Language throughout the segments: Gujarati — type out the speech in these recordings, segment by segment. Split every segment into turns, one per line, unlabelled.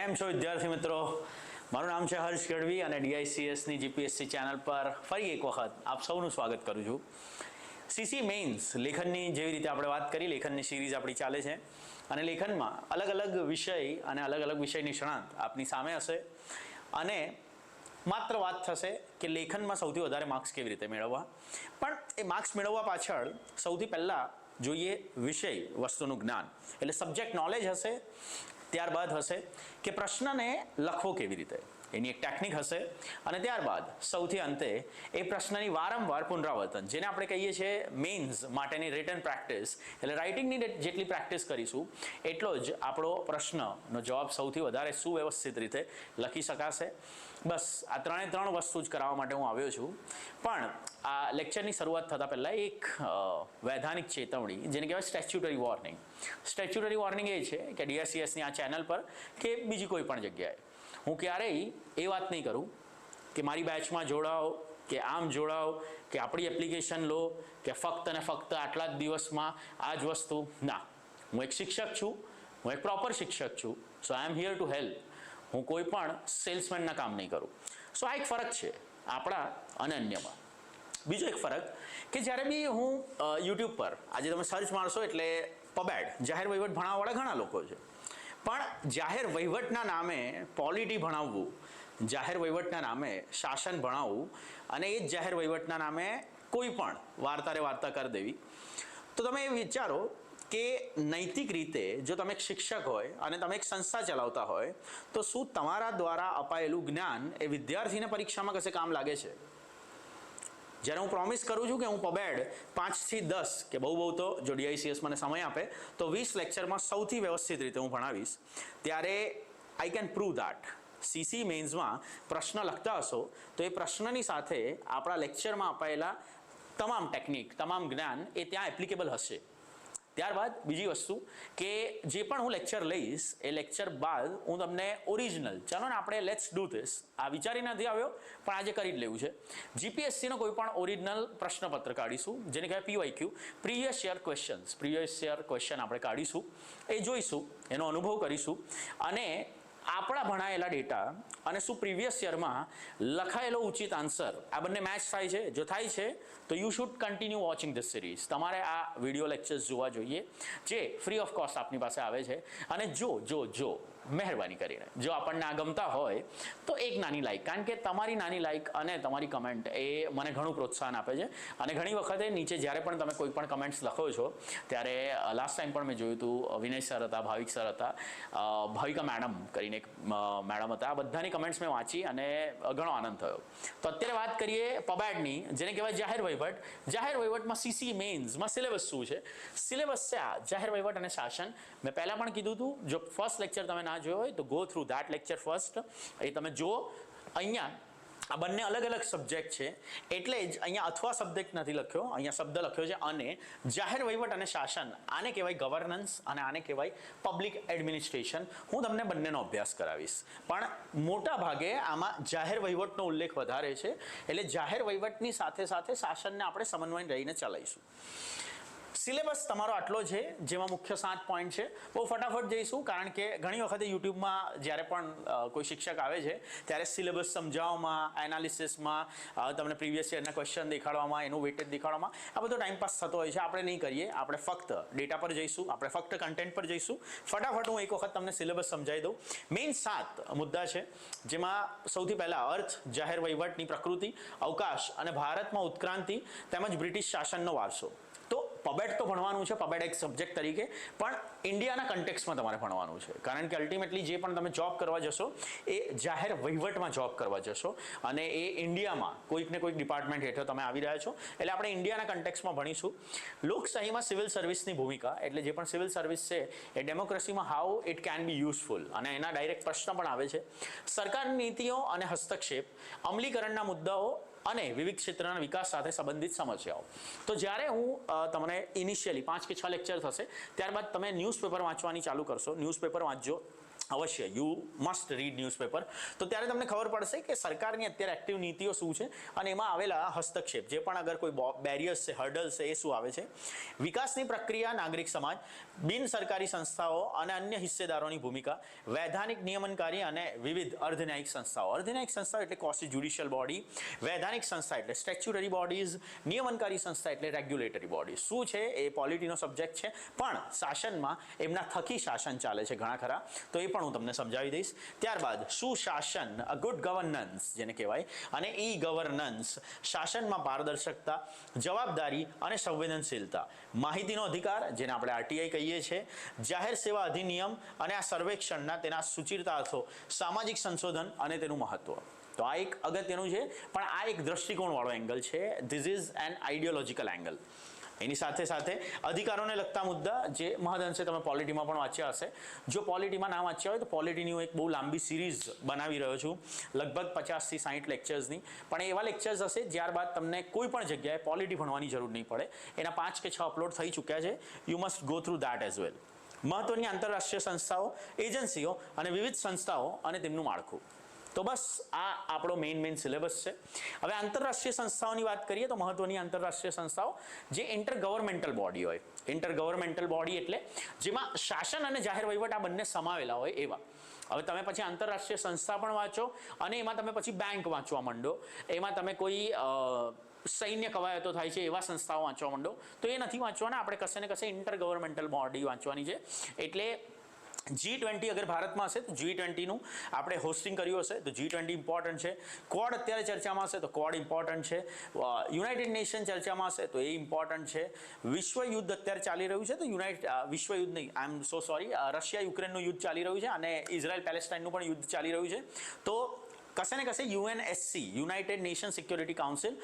કેમ છો વિદ્યાર્થી મિત્રો? મારું નામ છે હર્ષ ગઢવી અને ડીઆઈસીએસની જીપીએસસી ચેનલ પર ફરી એક વખત આપ સૌનું સ્વાગત કરું છું. સીસી મેઇન્સ લેખનની જેવી રીતે આપણે વાત કરી, લેખનની સિરીઝ આપણી ચાલે છે અને લેખનમાં અલગ અલગ વિષય અને અલગ અલગ વિષય નિષ્ણાત આપની સામે હશે અને માત્ર વાત થશે કે લેખનમાં સૌથી વધારે માર્ક્સ કેવી રીતે મેળવવા. પણ એ માર્ક્સ મેળવવા પાછળ સૌથી પહેલાં જોઈએ વિષય વસ્તુનું જ્ઞાન, એટલે સબ્જેક્ટ નોલેજ હશે. ત્યારબાદ હશે કે પ્રશ્નને લખવો કેવી રીતે, એની એક ટેકનિક હશે અને ત્યારબાદ સૌથી અંતે એ પ્રશ્નની વારંવાર પુનરાવર્તન, જેને આપણે કહીએ છીએ મેઇન્સ માટેની રિટન પ્રેક્ટિસ, એટલે રાઇટિંગની જેટલી પ્રેક્ટિસ કરીશું એટલો જ આપણો પ્રશ્નનો જવાબ સૌથી વધારે સુવ્યવસ્થિત રીતે લખી શકાશે. બસ આ ત્રણ વસ્તુ જ કરાવવા માટે હું આવ્યો છું. પણ આ લેક્ચરની શરૂઆત થતાં પહેલાં એક વૈધાનિક ચેતવણી, જેને કહેવાય સ્ટેચ્યુટરી વોર્નિંગ. સ્ટેચ્યુટરી વોર્નિંગ એ છે કે ડીએસસીએસની આ ચેનલ પર કે બીજી કોઈ પણ જગ્યાએ હું ક્યારેય એ વાત નહીં કરું કે મારી બેચમાં જોડાઓ, કે આમ જોડાઓ, કે આપણી એપ્લિકેશન લો, કે ફક્ત ને ફક્ત આટલા જ દિવસમાં આ જ વસ્તુ. ના, હું એક શિક્ષક છું, હું એક પ્રોપર શિક્ષક છું. સો આઈ એમ હિયર ટુ હેલ્પ. હું કોઈ પણ સેલ્સમેનના કામ નહીં કરું. સો આ એક ફરક છે આપણા અને અન્યમાં. બીજો એક ફરક કે જ્યારે બી હું યુટ્યુબ પર આજે તમે સર્ચ મારશો એટલે પબેડ જાહેર વહીવટ ભણાવવાવાળા ઘણા લોકો છે, પણ જાહેર વહીવટના નામે પોલિટી ભણાવવું, જાહેર વહીવટના નામે શાસન ભણાવવું અને એ જ જાહેર વહીવટના નામે કોઈ પણ વાર્તા કરી દેવી, તો તમે એ વિચારો કે નૈતિક રીતે જો તમે એક શિક્ષક હોય અને તમે એક સંસ્થા ચલાવતા હોય તો શું તમારા દ્વારા અપાયેલું જ્ઞાન એ વિદ્યાર્થીને પરીક્ષામાં કશે કામ લાગે છે? જ્યારે હું પ્રોમિસ કરું છું કે હું પબેડ 5 થી 10 કે બહુ તો જો ડીઆઈસીએસ મને સમય આપે તો 20 લેક્ચરમાં સૌથી વ્યવસ્થિત રીતે હું ભણાવીશ, ત્યારે આઈ કેન પ્રૂવ દેટ સીસી મેઇન્સમાં પ્રશ્ન લખતા હશો તો એ પ્રશ્નની સાથે આપણા લેક્ચરમાં અપાયેલા તમામ ટેકનિક, તમામ જ્ઞાન એ ત્યાં એપ્લિકેબલ હશે. ત્યારબાદ બીજી વસ્તુ કે જે પણ હું લેક્ચર લઈશ એ લેક્ચર બાદ હું તમને ઓરિજિનલ, ચાલો ને આપણે લેટ્સ ડુ ધીસ, આ વિચારી નથી આવ્યો પણ આજે કરી જ લેવું છે, જીપીએસસીનો કોઈ પણ ઓરિજિનલ પ્રશ્નપત્ર કાઢીશું, જેને કહેવાય PYQ, previous year questions. Previous year question આપણે કાઢીશું, એ જોઈશું, એનો અનુભવ કરીશું અને આપણા ભણાયેલા ડેટા અને શું પ્રીવિયસ યરમાં લખાયેલો ઉચિત આન્સર આ બંને મેચ થાય છે. જો થાય છે તો you should continue watching this series. તમારે આ વિડીયો લેક્ચર્સ જોવા જોઈએ જે ફ્રી ઓફ કોસ્ટ આપની પાસે આવે છે. અને જો મહેરબાની કરીને જો આપણને આ ગમતા હોય તો એક નાની લાઈક, કારણ કે તમારી નાની લાઈક અને તમારી કમેન્ટ એ મને ઘણું પ્રોત્સાહન આપે છે. અને ઘણી વખતે નીચે જ્યારે પણ તમે કોઈ પણ કમેન્ટ્સ લખો છો ત્યારે લાસ્ટ ટાઈમ પણ મેં જોયું હતું, વિનય સર હતા, ભાવિક સર હતા, ભાવિકા મેડમ કરીને એક મેડમ હતા, આ બધાની કમેન્ટ્સ મેં વાંચી અને ઘણો આનંદ થયો. તો અત્યારે વાત કરીએ પબેડની, જેને કહેવાય જાહેર વહીવટ. જાહેર વહીવટમાં સીસી મેઇન્સમાં સિલેબસ શું છે? સિલેબસ છે આ જાહેર વહીવટ અને શાસન. મેં પહેલાં પણ કીધું હતું, જો ફર્સ્ટ લેક્ચર તમે ના જોયો હોય તો go through that lecture first, એ તમે જુઓ. અહીંયા આ બંને અલગ અલગ સબ્જેક્ટ છે એટલે જ અહીંયા અથવા સબ્જેક્ટ નથી લખ્યો, અહીંયા શબ્દ લખ્યો છે અને. જાહેર વહીવટ અને શાસન આને કહેવાય ગવર્નન્સ અને આને કહેવાય પબ્લિક એડમિનિસ્ટ્રેશન. હું તમને બંનેનો અભ્યાસ કરાવીશ, પણ મોટા ભાગે આમાં જાહેર વહીવટનો ઉલ્લેખ વધારે છે, એટલે જાહેર વહીવટની સાથે સાથે શાસનને આપણે સમન્વય રહીને ચલાવીશું. સિલેબસ તમારો આટલો છે, જેમાં મુખ્ય 7 પોઈન્ટ છે. બહુ ફટાફટ જઈશું, કારણ કે ઘણી વખતે યુટ્યુબમાં જ્યારે પણ કોઈ શિક્ષક આવે છે ત્યારે સિલેબસ સમજાવવામાં, એનાલિસિસમાં, તમને પ્રીવિયસ યરના ક્વેશ્ચન દેખાડવામાં, એનું વેટેજ દેખાડવામાં આ બધો ટાઈમપાસ થતો હોય છે. આપણે નહીં કરીએ, આપણે ફક્ત ડેટા પર જઈશું, આપણે ફક્ત કન્ટેન્ટ પર જઈશું. ફટાફટ હું એક વખત તમને સિલેબસ સમજાવી દઉં. મેઇન 7 મુદ્દા છે, જેમાં સૌથી પહેલાં અર્થ, જાહેર વહીવટની પ્રકૃતિ, અવકાશ અને ભારતમાં ઉત્ક્રાંતિ તેમજ બ્રિટિશ શાસનનો વારસો. તો પબેડ તો ભણવાનું છે, પબેડ એક સબ્જેક્ટ તરીકે, પણ ઇન્ડિયાના કન્ટેક્સમાં તમારે ભણવાનું છે, કારણ કે અલ્ટિમેટલી જે પણ તમે જોબ કરવા જશો એ જાહેર વહીવટમાં જોબ કરવા જશો અને એ ઇન્ડિયામાં કોઈક ને કોઈક ડિપાર્ટમેન્ટ હેઠળ તમે આવી રહ્યા છો, એટલે આપણે ઇન્ડિયાના કન્ટેક્સમાં ભણીશું. લોકશાહીમાં સિવિલ સર્વિસની ભૂમિકા, એટલે જે પણ સિવિલ સર્વિસ છે એ ડેમોક્રેસીમાં how it can be useful, અને એના ડાયરેક્ટ પ્રશ્ન પણ આવે છે. સરકારની નીતિઓ અને હસ્તક્ષેપ, અમલીકરણના મુદ્દાઓ અને વિવિધ ક્ષેત્રના વિકાસ સાથે સંબંધિત સમસ્યાઓ. તો જ્યારે હું તમને ઇનિશિયલી 5 કે 6 લેક્ચર થશે, ત્યારબાદ તમે ન્યૂઝપેપર વાંચવાની ચાલુ કરશો. ન્યૂઝપેપર વાંચજો, અવશ્ય યુ મસ્ટ રીડ ન્યૂઝપેપર. તો ત્યારે તમને ખબર પડશે કે સરકારની અત્યારે એક્ટિવ નીતિઓ શું છે અને એમાં આવેલા હસ્તક્ષેપ, જે પણ અગર કોઈ બેરિયર્સ છે, હર્ડલ્સ છે, એ શું આવે છે. વિકાસની પ્રક્રિયા, નાગરિક સમાજ, બિન સરકારી સંસ્થાઓ અને અન્ય હિસ્સેદારોની ભૂમિકા, વૈધાનિક નિયમનકારી અને વિવિધ અર્ધન્યાયિક સંસ્થાઓ. અર્ધન્યાયિક સંસ્થાઓ એટલે ક્વોસી જ્યુડિશિયલ બોડી, વૈધાનિક સંસ્થા એટલે સ્ટેચ્યુટરી બોડીઝ, નિયમનકારી સંસ્થા એટલે રેગ્યુલેટરી બોડી. શું છે એ પોલિટીનો સબ્જેક્ટ છે, પણ શાસનમાં એમના થકી શાસન ચાલે છે ઘણા ખરા, તો એ પણ હું તમને સમજાવી દઈશ. ત્યારબાદ સુશાસન, ગુડ ગવર્નન્સ જેને કહેવાય, અને ઈ ગવર્નન્સ, શાસનમાં પારદર્શકતા, જવાબદારી અને સંવેદનશીલતા, માહિતીનો અધિકાર જેને આપણે આરટીઆઈ કહીએ છીએ, જાહેર સેવા અધિનિયમ અને આ સર્વેક્ષણના તેના સૂચિતાર્થો, સામાજિક સંશોધન અને તેનું મહત્વ. તો આ એક અગત્યનું છે, પણ આ એક દ્રષ્ટિકોણવાળો એંગલ છે. This is an ideological angle. એની સાથે સાથે અધિકારોને લગતા મુદ્દા, જે મહદઅંશે તમે પોલિટીમાં પણ વાંચ્યા હશે. જો પોલિટીમાં ના વાંચ્યા હોય તો પોલિટીની હું એક બહુ લાંબી સિરીઝ બનાવી રહ્યો છું, લગભગ 50 થી 60 લેક્ચર્સની. પણ એવા લેક્ચર્સ હશે ત્યારબાદ તમને કોઈ પણ જગ્યાએ પોલિટી ભણવાની જરૂર નહીં પડે. એના 5 કે 6 અપલોડ થઈ ચૂક્યા છે. You must go through that as well. મહત્વની આંતરરાષ્ટ્રીય સંસ્થાઓ, એજન્સીઓ અને વિવિધ સંસ્થાઓ અને તેમનું માળખું. તો બસ આ આપણો મેઇન સિલેબસ છે. હવે આંતરરાષ્ટ્રીય સંસ્થાઓની વાત કરીએ તો મહત્વની આંતરરાષ્ટ્રીય સંસ્થાઓ જે ઇન્ટર ગવર્મેન્ટલ બોડી હોય. ઇન્ટર ગવર્મેન્ટલ બોડી એટલે જેમાં શાસન અને જાહેર વહીવટ આ બંને સમાવેલા હોય એવા. હવે તમે પછી આંતરરાષ્ટ્રીય સંસ્થા પણ વાંચો અને એમાં તમે પછી બેંક વાંચવા માંડો, એમાં તમે કોઈ સૈન્ય કવાયતો થાય છે એવા સંસ્થાઓ વાંચવા માંડો, તો એ નથી વાંચવાના. આપણે કશે ને કશે ઇન્ટર ગવર્મેન્ટલ બોડી વાંચવાની છે. એટલે G20 અગર ભારતમાં હશે તો G20નું આપણે હોસ્ટિંગ કર્યું હશે તો G20 ઇમ્પોર્ટન્ટ છે. ક્વોડ અત્યારે ચર્ચામાં હશે તો ક્વોડ ઇમ્પોર્ટન્ટ છે. યુનાઇટેડ નેશન ચર્ચામાં હશે તો એ ઇમ્પોર્ટન્ટ છે. વિશ્વ યુદ્ધ અત્યારે ચાલી રહ્યું છે તો વિશ્વ યુદ્ધ નહીં, આઈ એમ સો સોરી, રશિયા યુક્રેનનું યુદ્ધ ચાલી રહ્યું છે અને ઇઝરાયલ પેલેસ્ટાઇનનું પણ યુદ્ધ ચાલી રહ્યું છે. તો કશે ને કશે UNSC, United nation security council,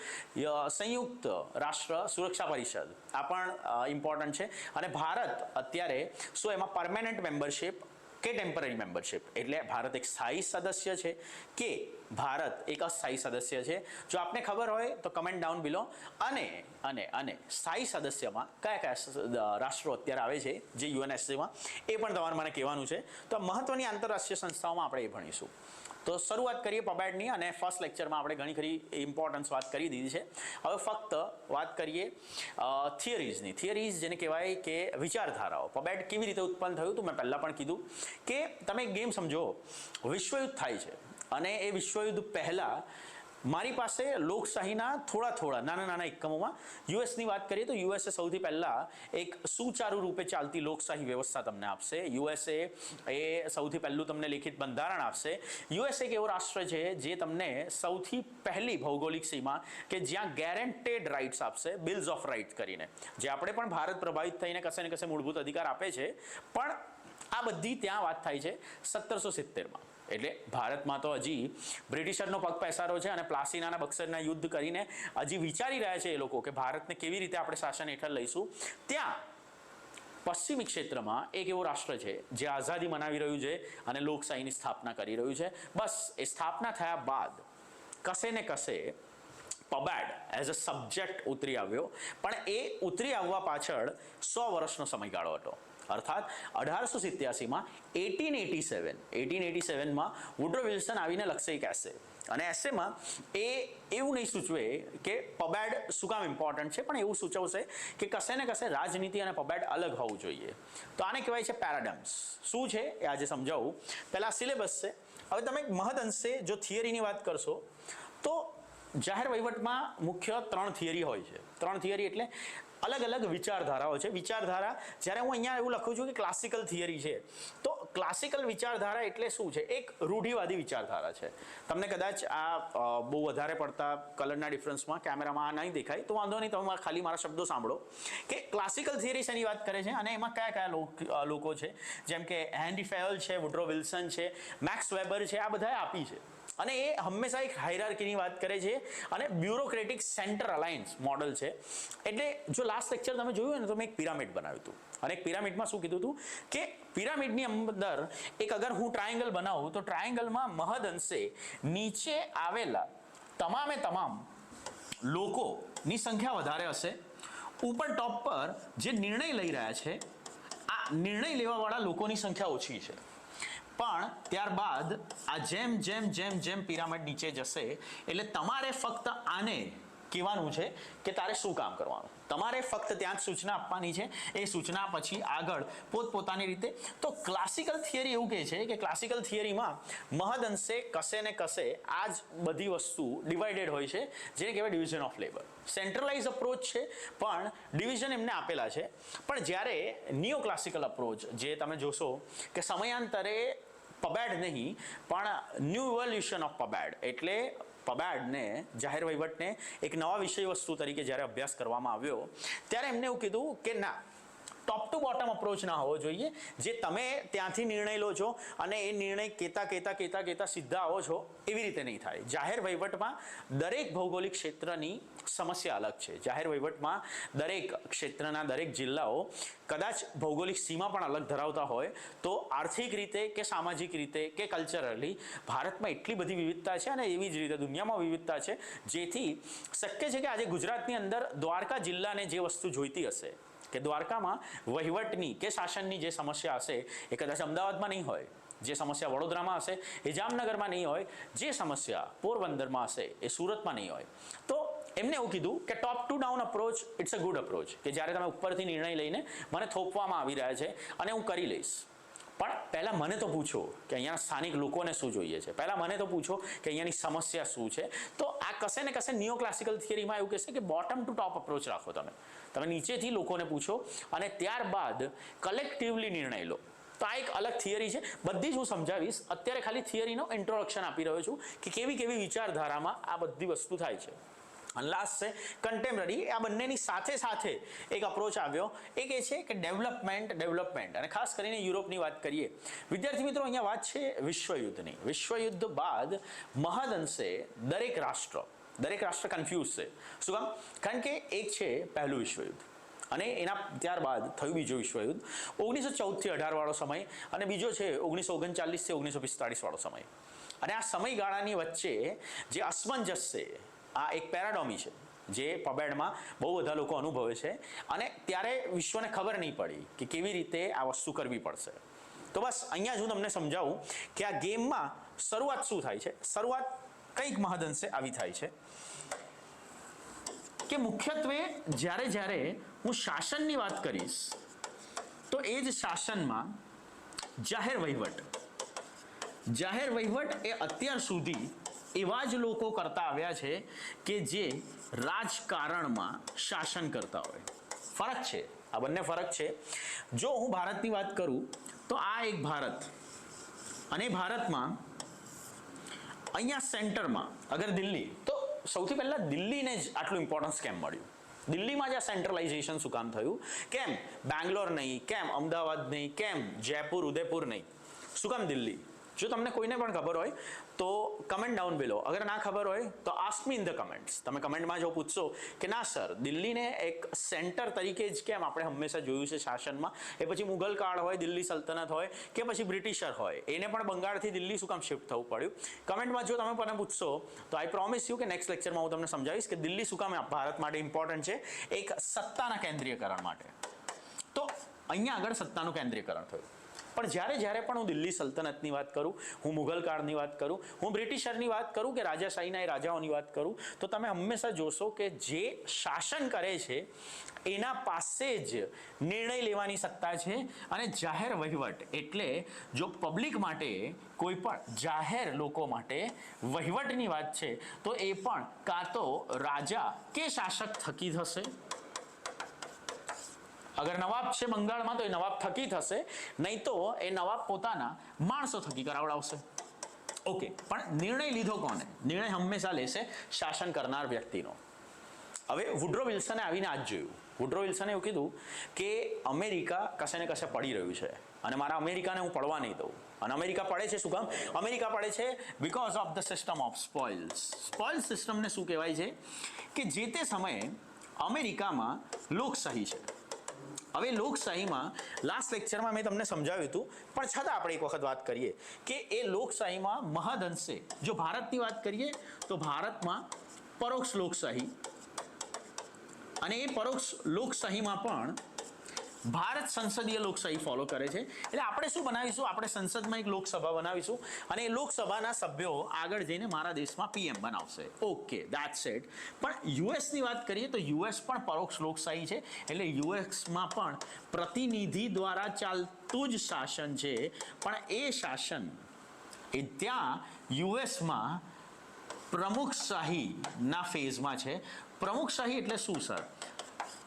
સંયુક્ત રાષ્ટ્ર સુરક્ષા પરિષદ, આ પણ ઇમ્પોર્ટન્ટ છે. અને ભારત અત્યારે શું એમાં પરમેનન્ટ મેમ્બરશિપ કે ટેમ્પરરી મેમ્બરશિપ, એટલે ભારત એક સ્થાયી સદસ્ય છે કે ભારત એક અસ્થાયી સદસ્ય છે. જો આપને ખબર હોય તો કમેન્ટ ડાઉન બિલો. અને સ્થાયી સદસ્યમાં કયા કયા રાષ્ટ્રો અત્યારે આવે છે જે યુએનએસસીમાં, એ પણ તમારે મને કહેવાનું છે. તો મહત્વની આંતરરાષ્ટ્રીય સંસ્થાઓમાં આપણે એ ભણીશું. તો શરૂઆત કરીએ પબેડની, અને ફર્સ્ટ લેક્ચરમાં આપણે ઘણી ખરી ઇમ્પોર્ટન્સ વાત કરી દીધી છે. હવે ફક્ત વાત કરીએ થિયરીઝની. થિયરીઝ જેને કહેવાય કે વિચારધારાઓ. પબેડ કેવી રીતે ઉત્પન્ન થયું તો મેં પહેલાં પણ કીધું કે તમે એક ગેમ સમજો, વિશ્વયુદ્ધ થાય છે અને એ વિશ્વયુદ્ધ પહેલાં મારી પાસે લોકશાહીના થોડા નાના એકમોમાં યુએસની વાત કરીએ તો યુએસએ સૌથી પહેલાં એક સુચારુ રૂપે ચાલતી લોકશાહી વ્યવસ્થા તમને આપશે. યુએસએ એ સૌથી પહેલું તમને લિખિત બંધારણ આપશે. યુએસએ એક એવો રાષ્ટ્ર છે જે તમને સૌથી પહેલી ભૌગોલિક સીમા કે જ્યાં ગેરંટેડ રાઇટ્સ આપશે, બિલ્સ ઓફ રાઇટ્સ કરીને, જે આપણે પણ ભારત પ્રભાવિત થઈને કશે ને કશે મૂળભૂત અધિકાર આપે છે, પણ આ બધી ત્યાં વાત થાય છે 1770માં. એટલે ભારતમાં તો હજી બ્રિટિશરનો પગ પેસારો છે અને પ્લાસીના બક્સરના યુદ્ધ કરીને હજી વિચારી રહ્યા છે એ લોકો કે ભારતને કેવી રીતે આપણે શાસન હેઠળ લઈશું. ત્યાં પશ્ચિમી ક્ષેત્રમાં એક એવો રાષ્ટ્ર છે જે આઝાદી મનાવી રહ્યું છે અને લોકશાહીની સ્થાપના કરી રહ્યું છે. બસ એ સ્થાપના થયા બાદ કશે ને કશે પબેડ એઝ અ સબ્જેક્ટ ઉતરી આવ્યો, પણ એ ઉતરી આવવા પાછળ 100 વર્ષનો સમયગાળો હતો. અર્થાત 1887માં 1887માં વુડરો વિલ્સન આવીને લખશે એક એસે, અને એસેમાં એ એવું નહીં સૂચવે કે પબેડ શું કામ ઇમ્પોર્ટન્ટ છે, પણ એવું સૂચવશે કે કશે ને કશે રાજનીતિ અને પબેડ અલગ હોવું જોઈએ. તો આને કહેવાય છે પેરાડમ્સ. શું છે એ આજે સમજાવું. પહેલાં સિલેબસ છે. હવે તમે મહદઅંશે જો થિયરીની વાત કરશો તો જાહેર વહીવટમાં મુખ્ય 3 થિયરી હોય છે. 3 થિયરી એટલે અલગ અલગ વિચારધારાઓ છે. વિચારધારા, જ્યારે હું અહીંયા એવું લખું છું કે ક્લાસિકલ થિયરી છે, તો ક્લાસિકલ વિચારધારા એટલે શું છે? એક રૂઢિવાદી વિચારધારા છે. તમને કદાચ આ બહુ વધારે પડતા કલરના ડિફરન્સમાં કેમેરામાં આ નહીં દેખાય તો વાંધો નહીં, તમે ખાલી મારા શબ્દો સાંભળો કે ક્લાસિકલ થિયરી શેની વાત કરે છે અને એમાં કયા કયા લોકો છે, જેમ કે હેનરી ફેયલ છે, વુડરો વિલ્સન છે, મેક્સ વેબર છે, આ બધાએ આપી છે. અને એ હંમેશા એક હાયરાર્કીની વાત કરે છે અને બ્યુરોક્રેટિક સેન્ટર અલાયન્સ મોડલ છે. એટલે જો લાસ્ટ લેક્ચર તમે જોયું હોય ને તો મેં એક પિરામિડ બનાવ્યું હતું, અને એક પિરામિડમાં શું કીધું હતું કે પિરામિડની અંદર એક અગર હું ટ્રાયેંગલ બનાવું તો ટ્રાયેંગલમાં મહદઅંશે નીચે આવેલા તમામે તમામ લોકોની સંખ્યા વધારે હશે, ઉપર ટોપ પર જે નિર્ણય લઈ રહ્યા છે આ નિર્ણય લેવાવાળા લોકોની સંખ્યા ઓછી છે. પણ ત્યારબાદ આ જેમ જેમ જેમ જેમ પિરામિડ નીચે જશે એટલે તમારે ફક્ત આને કહેવાનું છે કે તારે શું કામ કરવાનું, તમારે ફક્ત ત્યાં જ સૂચના આપવાની છે, એ સૂચના પછી આગળ પોતપોતાની રીતે. તો ક્લાસિકલ થિયરી એવું કહે છે કે ક્લાસિકલ થિયરીમાં મહદઅંશે કશે ને કશે આ જ બધી વસ્તુ ડિવાઇડેડ હોય છે, જેને કહેવાય division of labour. Centralise approach છે પણ ડિવિઝન એમને આપેલા છે. પણ જ્યારે નિયો ક્લાસિકલ અપ્રોચ જે તમે જોશો કે સમયાંતરે પબેડ નહીં પણ ન્યૂ ઇવોલ્યુશન ઓફ પબેડ, એટલે પબેડને જાહેર વહીવટને એક નવા વિષય વસ્તુ તરીકે જ્યારે અભ્યાસ કરવામાં આવ્યો ત્યારે એમને એવું કીધું કે ના, ટોપ ટુ બોટમ અપ્રોચ ના હોવો જોઈએ, જે તમે ત્યાંથી નિર્ણય લો છો અને એ નિર્ણય કેતા સીધા આવો છો એવી રીતે નહીં થાય. જાહેર વહીવટમાં દરેક ભૌગોલિક ક્ષેત્રની સમસ્યા અલગ છે. જાહેર વહીવટમાં દરેક ક્ષેત્રના દરેક જિલ્લાઓ કદાચ ભૌગોલિક સીમા પણ અલગ ધરાવતા હોય તો આર્થિક રીતે કે સામાજિક રીતે કે કલ્ચરલી ભારતમાં એટલી બધી વિવિધતા છે અને એવી જ રીતે દુનિયામાં વિવિધતા છે, જેથી શક્ય છે કે આજે ગુજરાતની અંદર દ્વારકા જિલ્લાને જે વસ્તુ જોઈતી હશે કે દ્વારકામાં વહીવટની કે શાસનની જે સમસ્યા હશે એ કદાચ અમદાવાદમાં નહીં હોય, જે સમસ્યા વડોદરામાં હશે એ જામનગરમાં નહીં હોય, જે સમસ્યા પોરબંદરમાં હશે એ સુરતમાં નહીં હોય. તો એમને એવું કીધું કે top to down approach it's a good approach, કે જ્યારે તમે ઉપરથી નિર્ણય લઈને મને થોપવામાં આવી રહ્યા છે અને હું કરી લઈશ, પણ પહેલાં મને તો પૂછો કે અહીંયા સ્થાનિક લોકોને શું જોઈએ છે, પહેલાં મને તો પૂછો કે અહીંયાની સમસ્યા શું છે. તો આ કશે ને કશે નિયો ક્લાસિકલ થિયરીમાં એવું કહેશે કે બોટમ ટુ ટોપ અપ્રોચ રાખો, તમે નીચેથી લોકોને પૂછો અને ત્યારબાદ કલેક્ટિવલી નિર્ણય લો. તો આ એક અલગ થિયરી છે, બધી જ હું સમજાવીશ. અત્યારે ખાલી થિયરીનો ઇન્ટ્રોડક્શન આપી રહ્યો છું કે કેવી કેવી વિચારધારામાં આ બધી વસ્તુ થાય છે. અને લાસ્ટ છે કન્ટેમ્પરરી. આ બંનેની સાથે સાથે એક અપ્રોચ આવ્યો, એ કહે છે કે ડેવલપમેન્ટ અને ખાસ કરીને યુરોપની વાત કરીએ. વિદ્યાર્થી મિત્રો, અહીંયા વાત છે વિશ્વયુદ્ધની. વિશ્વયુદ્ધ બાદ મહદઅંશે દરેક રાષ્ટ્ર કન્ફ્યુઝ છે. શું કામ? કારણ કે એક છે પહેલું વિશ્વયુદ્ધ અને એના ત્યારબાદ થયું બીજું વિશ્વયુદ્ધ, 1914 થી 18 વાળો સમય, અને બીજો છે 1939 થી 1945 વાળો સમય. અને આ સમયગાળાની વચ્ચે જે અસમંજસ છે, આ એક પેરાડોમી છે જે પબેડમાં બહુ બધા લોકો અનુભવે છે, અને ત્યારે વિશ્વને ખબર નહીં પડી કે કેવી રીતે આ વસ્તુ કરવી પડશે. તો બસ અહીંયા જ હું તમને સમજાવું કે આ ગેમમાં શરૂઆત શું થાય છે. શરૂઆત કંઈક મહદઅંશે આવી થાય છે કે મુખ્યત્વે જ્યારે હું શાસનની વાત કરીશ તો એ જ શાસનમાં જાહેર વહીવટ એ અત્યાર સુધી એવા જ લોકો કરતા આવ્યા છે કે જે રાજકારણમાં શાસન કરતા હોય. ફરક છે, આ બંને ફરક છે. જો હું ભારતની વાત કરું તો આ એક ભારત, અને ભારતમાં અહીંયા સેન્ટરમાં અગર દિલ્હી, તો સૌથી પહેલા દિલ્હીને જ આટલું ઇમ્પોર્ટન્સ કેમ મળ્યું? દિલ્હીમાં જ આ સેન્ટ્રલાઇઝેશન શું કામ થયું? કેમ બેંગ્લોર નહીં, કેમ અમદાવાદ નહીં, કેમ જયપુર ઉદયપુર નહીં? શું કામ દિલ્હી? જો તમને કોઈને પણ ખબર હોય તો કમેન્ટ ડાઉન બિલો. અગર ના ખબર હોય તો ask me in the comments. તમે કમેન્ટમાં જો પૂછશો કે ના સર, દિલ્હીને એક સેન્ટર તરીકે જ કેમ આપણે હંમેશા જોયું છે શાસનમાં, એ પછી મુગલ કાળ હોય, દિલ્હી સલ્તનત હોય કે પછી બ્રિટિશર હોય, એને પણ બંગાળથી દિલ્હી શું કામ શિફ્ટ થવું પડ્યું? કમેન્ટમાં જો તમે મને પૂછશો તો આઈ પ્રોમિસ યુ કે નેક્સ્ટ લેક્ચરમાં હું તમને સમજાવીશ કે દિલ્હી શું કામ ભારત માટે ઇમ્પોર્ટન્ટ છે, એક સત્તાના કેન્દ્રીયકરણ માટે. તો અહીંયા આગળ સત્તાનું કેન્દ્રીયકરણ થયું. પણ જ્યારે પણ હું દિલ્હી સલ્તનતની વાત કરું, હું મુગલ કાળની વાત કરું, હું બ્રિટિશરની વાત કરું કે રાજાશાહીના એ રાજાઓની વાત કરું, તો તમે હંમેશા જોશો કે જે શાસન કરે છે એના પાસે જ નિર્ણય લેવાની સત્તા છે. અને જાહેર વહીવટ એટલે જો પબ્લિક માટે, કોઈ પણ જાહેર લોકો માટે વહીવટની વાત છે તો એ પણ કાં તો રાજા કે શાસક થકી થશે. અગર નવાબ છે બંગાળમાં તો એ નવાબ થકી થશે, નહીં તો એ નવાબ પોતાના માણસો થકી કરાવડાવશે. ઓકે, પણ નિર્ણય લીધો કોને? નિર્ણય હંમેશા લેશે શાસન કરનાર વ્યક્તિનો. હવે વુડ્રો વિલ્સને આવીને આજ જોયું. વુડ્રો વિલ્સને એવું કીધું કે અમેરિકા કશે ને કશે પડી રહ્યું છે અને મારા અમેરિકાને હું પડવા નહીં દઉં. અને અમેરિકા પડે છે શું કામ? અમેરિકા પડે છે because of the system of spoils. Spoils સિસ્ટમને શું કહેવાય છે કે જે તે સમયે અમેરિકામાં લોકશાહી છે. હવે લોકશાહીમાં લાસ્ટ લેક્ચરમાં મેં તમને સમજાવ્યું હતું, પણ છતાં આપણે એક વખત વાત કરીએ કે એ લોકશાહીમાં મહદઅંશે જો ભારતની વાત કરીએ તો ભારતમાં પરોક્ષ લોકશાહી, અને એ પરોક્ષ લોકશાહીમાં પણ ભારત સંસદીય લોકશાહી ફોલો કરે છે. એટલે આપણે શું બનાવીશું, આપણે સંસદમાં એક લોકસભા બનાવીશું અને એ લોકસભાના સભ્યો આગળ જઈને મારા દેશમાં પીએમ બનાવશે. Okay, that's it. પણ યુએસની વાત કરીએ તો યુએસ પણ પરોક્ષ લોકશાહી છે. એટલે યુએસમાં પણ પ્રતિનિધિ દ્વારા ચાલતું જ શાસન છે. પણ એ શાસન એ ત્યાં યુએસમાં પ્રમુખશાહીના ફેઝમાં છે. પ્રમુખશાહી એટલે શું સર?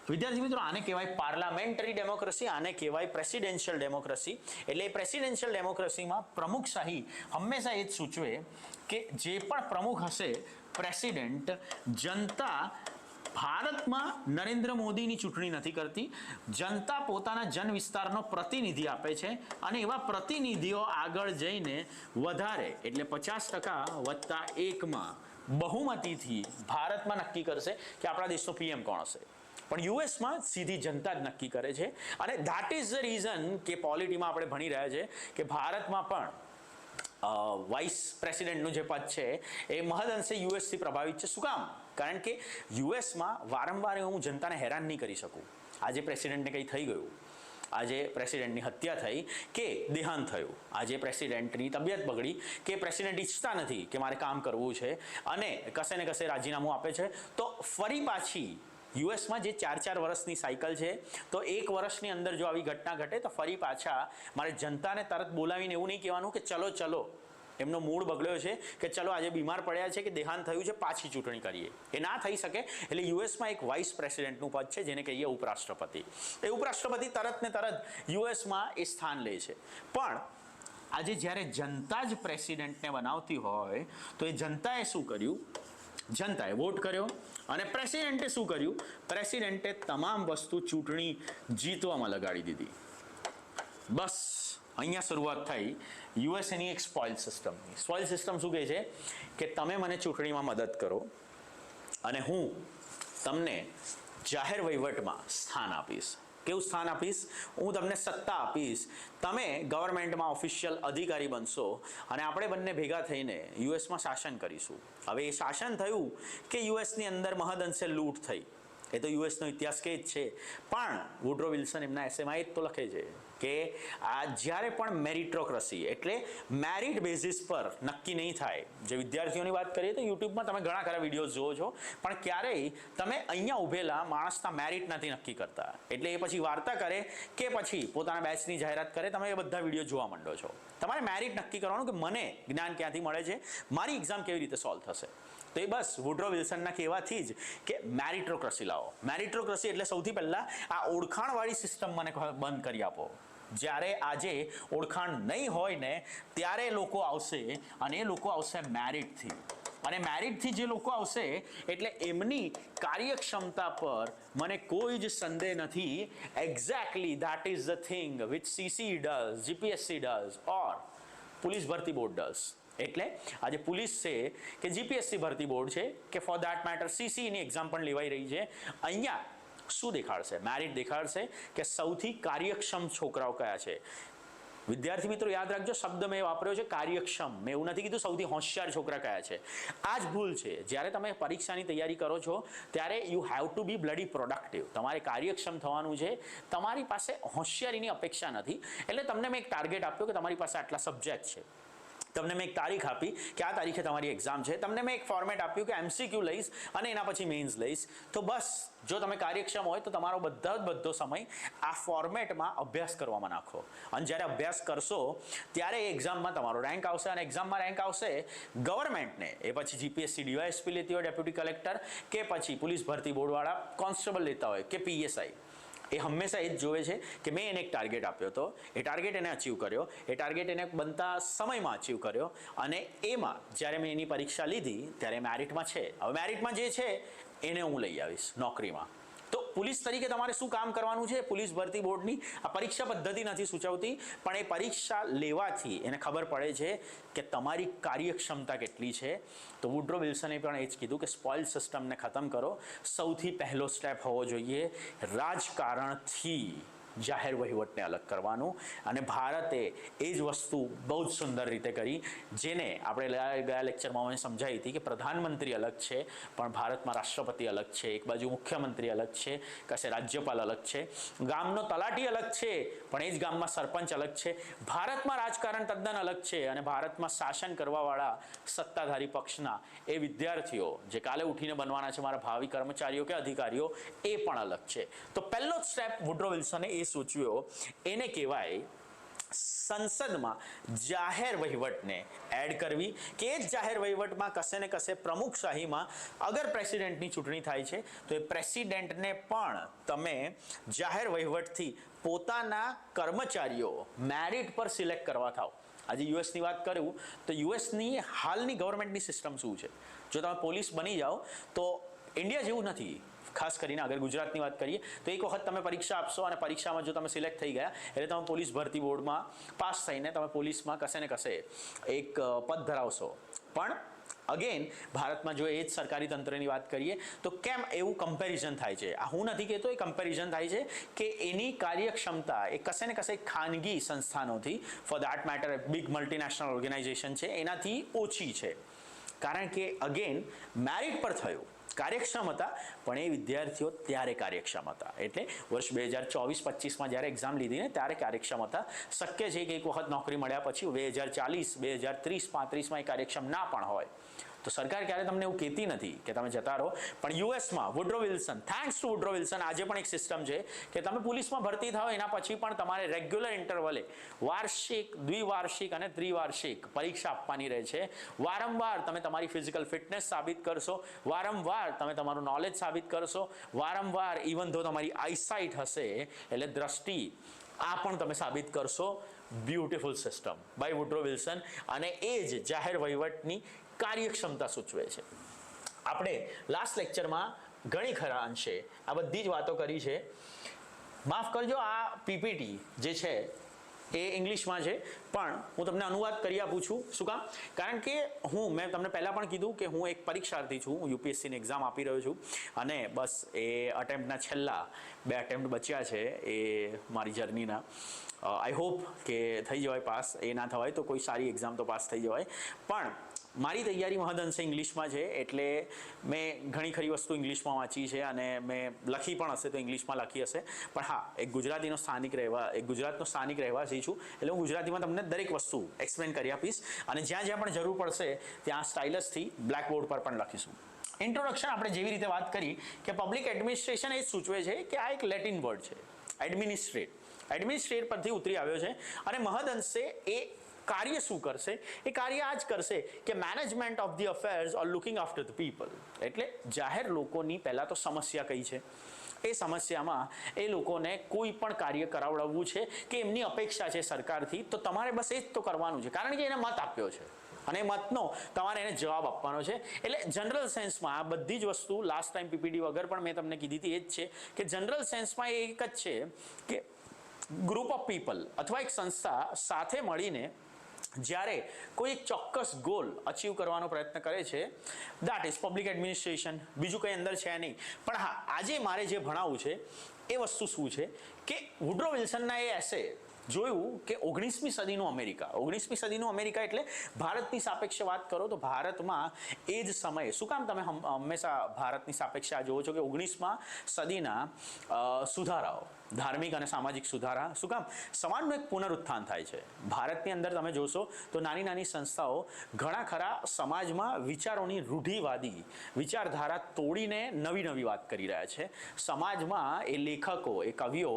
વિદ્યાર્થી મિત્રો, આને કહેવાય પાર્લામેન્ટરી ડેમોક્રેસી, આને કહેવાય પ્રેસિડેન્શિયલ ડેમોક્રેસી. એટલે પ્રેસિડેન્શિયલ ડેમોક્રેસીમાં પ્રમુખશાહી હંમેશા એ જ સૂચવે કે જે પણ પ્રમુખ હશે, પ્રેસિડેન્ટ, જનતા ભારતમાં નરેન્દ્ર મોદીની ચૂંટણી નથી કરતી. જનતા પોતાના જન વિસ્તારનો પ્રતિનિધિ આપે છે અને એવા પ્રતિનિધિઓ આગળ જઈને વધારે એટલે 50% વત્તા 1માં બહુમતીથી ભારતમાં નક્કી કરશે કે આપણા દેશનો પીએમ કોણ હશે. પણ યુએસમાં સીધી જનતા જ નક્કી કરે છે. અને ધેટ ઇઝ ધ રીઝન કે પોલિટીમાં આપણે ભણી રહ્યા છે કે ભારતમાં પણ વાઇસ પ્રેસિડેન્ટનું જે પદ છે એ મહદઅંશે યુએસથી પ્રભાવિત છે. શું કામ? કારણ કે યુએસમાં વારંવાર હું જનતાને હેરાન નહીં કરી શકું. આજે પ્રેસિડેન્ટને કંઈ થઈ ગયું, આજે પ્રેસિડેન્ટની હત્યા થઈ કે દેહાંત થયું, આજે પ્રેસિડેન્ટની તબિયત બગડી કે પ્રેસિડેન્ટ ઈચ્છતા નથી કે મારે કામ કરવું છે અને કશે ને કશે રાજીનામું આપે છે, તો ફરી પાછી યુએસમાં જે 4-4 વર્ષની સાયકલ છે, તો 1 વર્ષની અંદર જો આવી ઘટના ઘટે તો ફરી પાછા મારે જનતાને તરત બોલાવીને એવું નહીં કહેવાનું કે ચલો એમનો મૂડ બગડ્યો છે કે ચલો આજે બીમાર પડ્યા છે કે દેહાંત થયું છે, પાછી ચૂંટણી કરીએ. એ ના થઈ શકે. એટલે યુએસમાં એક વાઇસ પ્રેસિડેન્ટનું પદ છે જેને કહીએ ઉપરાષ્ટ્રપતિ. એ ઉપરાષ્ટ્રપતિ તરત ને તરત યુએસમાં એ સ્થાન લે છે. પણ આજે જ્યારે જનતા જ પ્રેસિડેન્ટને બનાવતી હોય તો એ જનતાએ શું કર્યું? જનતાએ વોટ કર્યો અને પ્રેસિડેન્ટે શું કર્યું? પ્રેસિડેન્ટે તમામ વસ્તુ ચૂંટણી જીતવામાં લગાડી દીધી. બસ અહીંયા શરૂઆત થઈ યુએસએની એક સ્પોઇલ સિસ્ટમની. સ્પોઇલ સિસ્ટમ શું કહે છે કે તમે મને ચૂંટણીમાં મદદ કરો અને હું તમને જાહેર વહીવટમાં સ્થાન આપીશ. કેવું સ્થાન આપીશ? હું તમને સત્તા આપીશ. તમે ગવર્મેન્ટમાં ઓફિશિયલ અધિકારી બનશો અને આપણે બંને ભેગા થઈને યુએસમાં શાસન કરીશું. હવે એ શાસન થયું કે યુએસની અંદર મહદઅંશે લૂંટ થઈ. એ તો યુએસનો ઇતિહાસ કે જ છે. પણ વુડરો વિલ્સન એમના એસેમાં એ જ તો લખે છે કે આ જ્યારે પણ મેરિટોક્રેસી એટલે મેરિટ બેઝિસ પર નક્કી નહીં થાય. જે વિદ્યાર્થીઓની વાત કરીએ તો યુટ્યુબમાં તમે ઘણા ખરા વિડીયો જુઓ છો, પણ ક્યારેય તમે અહીંયા ઉભેલા માણસના મેરિટ નથી નક્કી કરતા. એટલે એ પછી વાર્તા કરે કે પછી પોતાના બેચની જાહેરાત કરે, તમે એ બધા વિડીયો જોવા માંડો છો. તમારે મેરિટ નક્કી કરવાનું કે મને જ્ઞાન ક્યાંથી મળે છે, મારી એક્ઝામ કેવી રીતે સોલ્વ થશે. તો એ બસ વુડરો વિલ્સનના કહેવાથી જ કે મેરિટોક્રેસી લાવો. મેરિટોક્રેસી એટલે સૌથી પહેલાં આ ઓળખાણવાળી સિસ્ટમ મને બંધ કરી આપો. જ્યારે આજે ઓળખાણ નહીં હોય ને ત્યારે લોકો આવશે અને એ લોકો આવશે મેરિટથી. અને મેરિટથી જે લોકો આવશે એટલે એમની કાર્યક્ષમતા પર મને કોઈ જ સંદેહ નથી. Exactly that is the thing which CC does, GPSC does or police ભરતી બોર્ડ ડઝ. એટલે આજે પોલીસ છે કે જીપીએસસી ભરતી બોર્ડ છે કે ફોર ધેટ મેટર સીસીની એક્ઝામ પણ લેવાઈ રહી છે, અહીંયા શું દેખાડશે? મેરિટ દેખાડશે કે સૌથી કાર્યક્ષમ છોકરાઓ કયા છે. વિદ્યાર્થી મિત્રો યાદ રાખજો, શબ્દ મેં વાપર્યો છે કાર્યક્ષમ. મેં એવું નથી કીધું સૌથી હોશિયાર છોકરા કયા છે. આ જ ભૂલ છે. જ્યારે તમે પરીક્ષાની તૈયારી કરો છો ત્યારે you have to be bloody productive. તમારે કાર્યક્ષમ થવાનું છે. તમારી પાસે હોશિયારીની અપેક્ષા નથી. એટલે તમને મેં એક ટાર્ગેટ આપ્યો કે તમારી પાસે આટલા સબ્જેક્ટ છે. તમને મેં એક તારીખ આપી કે આ તારીખે તમારી એક્ઝામ છે. તમને મેં એક ફોર્મેટ આપ્યું કે MCQ લઈશ અને એના પછી મેઇન્સ લઈશ. તો બસ જો તમે કાર્યક્ષમ હોય તો તમારો બધો સમય આ ફોર્મેટમાં અભ્યાસ કરવામાં નાખો. અને જ્યારે અભ્યાસ કરશો ત્યારે એ એક્ઝામમાં તમારો રેન્ક આવશે. અને એક્ઝામમાં રેન્ક આવશે ગવર્મેન્ટને, એ પછી જીપીએસસી ડીવાયએસપી લેતી હોય, ડેપ્યુટી કલેક્ટર, કે પછી પોલીસ ભરતી બોર્ડવાળા કોન્સ્ટેબલ લેતા હોય કે PSI, એ હંમેશા એ જ જોવે છે કે મેં એને એક ટાર્ગેટ આપ્યો હતો, એ ટાર્ગેટ એને અચીવ કર્યો, એ ટાર્ગેટ એને બનતા સમયમાં અચીવ કર્યો અને એમાં જ્યારે મેં એની પરીક્ષા લીધી ત્યારે મેરિટમાં છે. હવે મેરિટમાં જે છે એને હું લઈ આવીશ નોકરીમાં. તો પોલીસ તરીકે તમારે શું કામ કરવાનું છે? પોલીસ ભરતી બોર્ડની આ પરીક્ષા પદ્ધતિ નથી સૂચવતી, પણ એ પરીક્ષા લેવાથી એને ખબર પડે છે કે તમારી કાર્યક્ષમતા કેટલી છે. તો વુડરો વિલ્સને પણ એ જ કીધું કે સ્પોઇલ સિસ્ટમને ખતમ કરો. સૌથી પહેલો સ્ટેપ હોવો જોઈએ રાજકારણથી જાહેર વહીવટને અલગ કરવાનું. અને ભારતે એ જ વસ્તુ બહુ જ સુંદર રીતે કરી, જેને આપણે ગયા લેક્ચરમાં મને સમજાવી હતી કે પ્રધાનમંત્રી અલગ છે પણ ભારતમાં રાષ્ટ્રપતિ અલગ છે, એક બાજુ મુખ્યમંત્રી અલગ છે, કશે રાજ્યપાલ અલગ છે, ગામનો તલાટી અલગ છે પણ એ જ ગામમાં સરપંચ અલગ છે. ભારતમાં રાજકારણ તદ્દન અલગ છે અને ભારતમાં શાસન કરવાવાળા સત્તાધારી પક્ષના એ વિદ્યાર્થીઓ જે કાલે ઉઠીને બનવાના છે મારા ભાવિ કર્મચારીઓ કે અધિકારીઓ, એ પણ અલગ છે. તો પહેલો જ સ્ટેપ વુડ્રો વિલ્સને એ સૂચવ્યો, એને કહેવાય સંસદમાં જાહેર વહીવટને એડ કરવી, કે એ જ જાહેર વહીવટમાં કશે ને કશે પ્રમુખશાહીમાં અગર પ્રેસિડેન્ટની ચૂંટણી થાય છે તો એ પ્રેસિડેન્ટને પણ તમે જાહેર વહીવટથી પોતાના કર્મચારીઓ મેરિટ પર સિલેક્ટ કરવા થાવ. આજે યુએસની વાત કરું તો યુએસની હાલની ગવર્મેન્ટની સિસ્ટમ શું છે? જો તમે પોલીસ બની જાઓ તો ઇન્ડિયા જેવું નથી. ખાસ કરીને અગર ગુજરાતની વાત કરીએ તો એક વખત તમે પરીક્ષા આપશો અને પરીક્ષામાં જો તમે સિલેક્ટ થઈ ગયા એટલે તમે પોલીસ ભરતી બોર્ડમાં પાસ થઈને તમે પોલીસમાં કશે ને કશે એક પદ ધરાવશો. પણ અગેન ભારતમાં જો એ જ સરકારી તંત્રની વાત કરીએ તો કેમ એવું કમ્પેરિઝન થાય છે? આ હું નથી કહેતો, એ કમ્પેરિઝન થાય છે કે એની કાર્યક્ષમતા એ કશે ને કશે ખાનગી સંસ્થાનોથી, for that matter big multinational organisation છે એનાથી ઓછી છે. કારણ કે અગેન મેરિટ પર થયું, કાર્યક્ષમ હતા પણ એ વિદ્યાર્થીઓ ત્યારે કાર્યક્ષમ હતા. એટલે વર્ષ 2024-25માં જ્યારે એક્ઝામ લીધી ને ત્યારે કાર્યક્ષમ હતા. શક્ય છે કે એક વખત નોકરી મળ્યા પછી 2040, 2030, 35માં એ કાર્યક્ષમ ના પણ હોય. તો સરકાર ક્યારે તમને એવું કહેતી નથી કે તમે જતા રહો. પણ યુએસમાં Woodrow Wilson, thanks to Woodrow Wilson, આજે પણ એક સિસ્ટમ છે કે તમે પોલીસમાં ભરતી થાઓ એના પછી પણ તમારે રેગ્યુલર ઇન્ટરવલે વાર્ષિક, દ્વિવાર્ષિક અને ત્રિવાર્ષિક પરીક્ષા આપવાની રહે છે. વારંવાર તમે તમારી ફિઝિકલ ફિટનેસ સાબિત કરશો, વારંવાર તમે તમારું નોલેજ સાબિત કરશો, વારંવાર ઇવન ધો તમારી આઈસાઇટ હશે એટલે દ્રષ્ટિ, આ પણ તમે સાબિત કરશો. Beautiful system by Woodrow Wilson. અને એ જ જાહેર વહીવટની કાર્યક્ષમતા સૂચવે છે. આપણે લાસ્ટ લેક્ચરમાં ઘણી ખરા અંશે આ બધી જ વાતો કરી છે. માફ કરજો, આ પીપીટી જે છે એ ઇંગ્લિશમાં છે પણ હું તમને અનુવાદ કરી આપું છું. શું કામ? કારણ કે મેં તમને પહેલાં પણ કીધું કે હું એક પરીક્ષાર્થી છું, હું યુપીએસસીની એક્ઝામ આપી રહ્યો છું અને બસ એ અટેમ્પ્ટના છેલ્લા 2 અટેમ્પ્ટ બચ્યા છે એ મારી જર્નીના. આઈ હોપ કે થઈ જવાય પાસ. એ ના થવાય તો કોઈ સારી એક્ઝામ તો પાસ થઈ જવાય. પણ મારી તૈયારી મહદઅંશે ઇંગ્લિશમાં છે એટલે મેં ઘણી ખરી વસ્તુ ઇંગ્લિશમાં વાંચી છે અને મેં લખી પણ હશે તો ઇંગ્લિશમાં લખી હશે. પણ હા, એક ગુજરાતનો સ્થાનિક રહેવાસી છું એટલે હું ગુજરાતીમાં તમને દરેક વસ્તુ એક્સપ્લેન કરી આપીશ અને જ્યાં જ્યાં પણ જરૂર પડશે ત્યાં સ્ટાઇલસથી બ્લેકબોર્ડ પર પણ લખીશું. ઇન્ટ્રોડક્શન આપણે જેવી રીતે વાત કરી કે પબ્લિક એડમિનિસ્ટ્રેશન એ સૂચવે છે કે આ એક લેટિન વર્ડ છે, એડમિનિસ્ટ્રેટ પરથી ઉતરી આવ્યો છે અને મહદઅંશે એ કાર્ય શું કરશે? એ કાર્ય આ જ કરશે કે management of the affairs or looking after the people. એટલે જાહેર લોકોની પહેલાં તો સમસ્યા કઈ છે, એ સમસ્યામાં એ લોકોને કોઈ પણ કાર્ય કરાવડાવવું છે કે એમની અપેક્ષા છે સરકારથી, તો તમારે બસ એ જ તો કરવાનું છે કારણ કે એને મત આપ્યો છે અને એ મતનો તમારે એને જવાબ આપવાનો છે. એટલે જનરલ સેન્સમાં આ બધી જ વસ્તુ લાસ્ટ ટાઈમ પીપીટી વગર પણ મેં તમને કીધી હતી એ જ છે કે જનરલ સેન્સમાં એ એક જ છે કે ગ્રુપ ઓફ પીપલ અથવા એક સંસ્થા સાથે મળીને જ્યારે કોઈ એક ચોક્કસ ગોલ અચીવ કરવાનો પ્રયત્ન કરે છે, દેટ ઇઝ પબ્લિક એડમિનિસ્ટ્રેશન. બીજું કંઈ અંદર છે નહીં. પણ હા, આજે મારે જે ભણાવવું છે એ વસ્તુ શું છે કે વુડ્રો વિલ્સનના એ એસે જોયું કે 19મી સદીનું અમેરિકા એટલે ભારતની સાપેક્ષે વાત કરો તો ભારતમાં એ જ સમયે, શું કામ તમે હંમેશા ભારતની સાપેક્ષે આ જોવો છો કે 19મા સદીના સુધારાઓ, ધાર્મિક અને સામાજિક સુધારા, શું કામ? સમાજનું એક પુનરુત્થાન થાય છે. ભારતની અંદર તમે જોશો તો નાની નાની સંસ્થાઓ ઘણા ખરા સમાજમાં વિચારોની રૂઢિવાદી વિચારધારા તોડીને નવી વાત કરી રહ્યા છે. સમાજમાં એ લેખકો, એ કવિઓ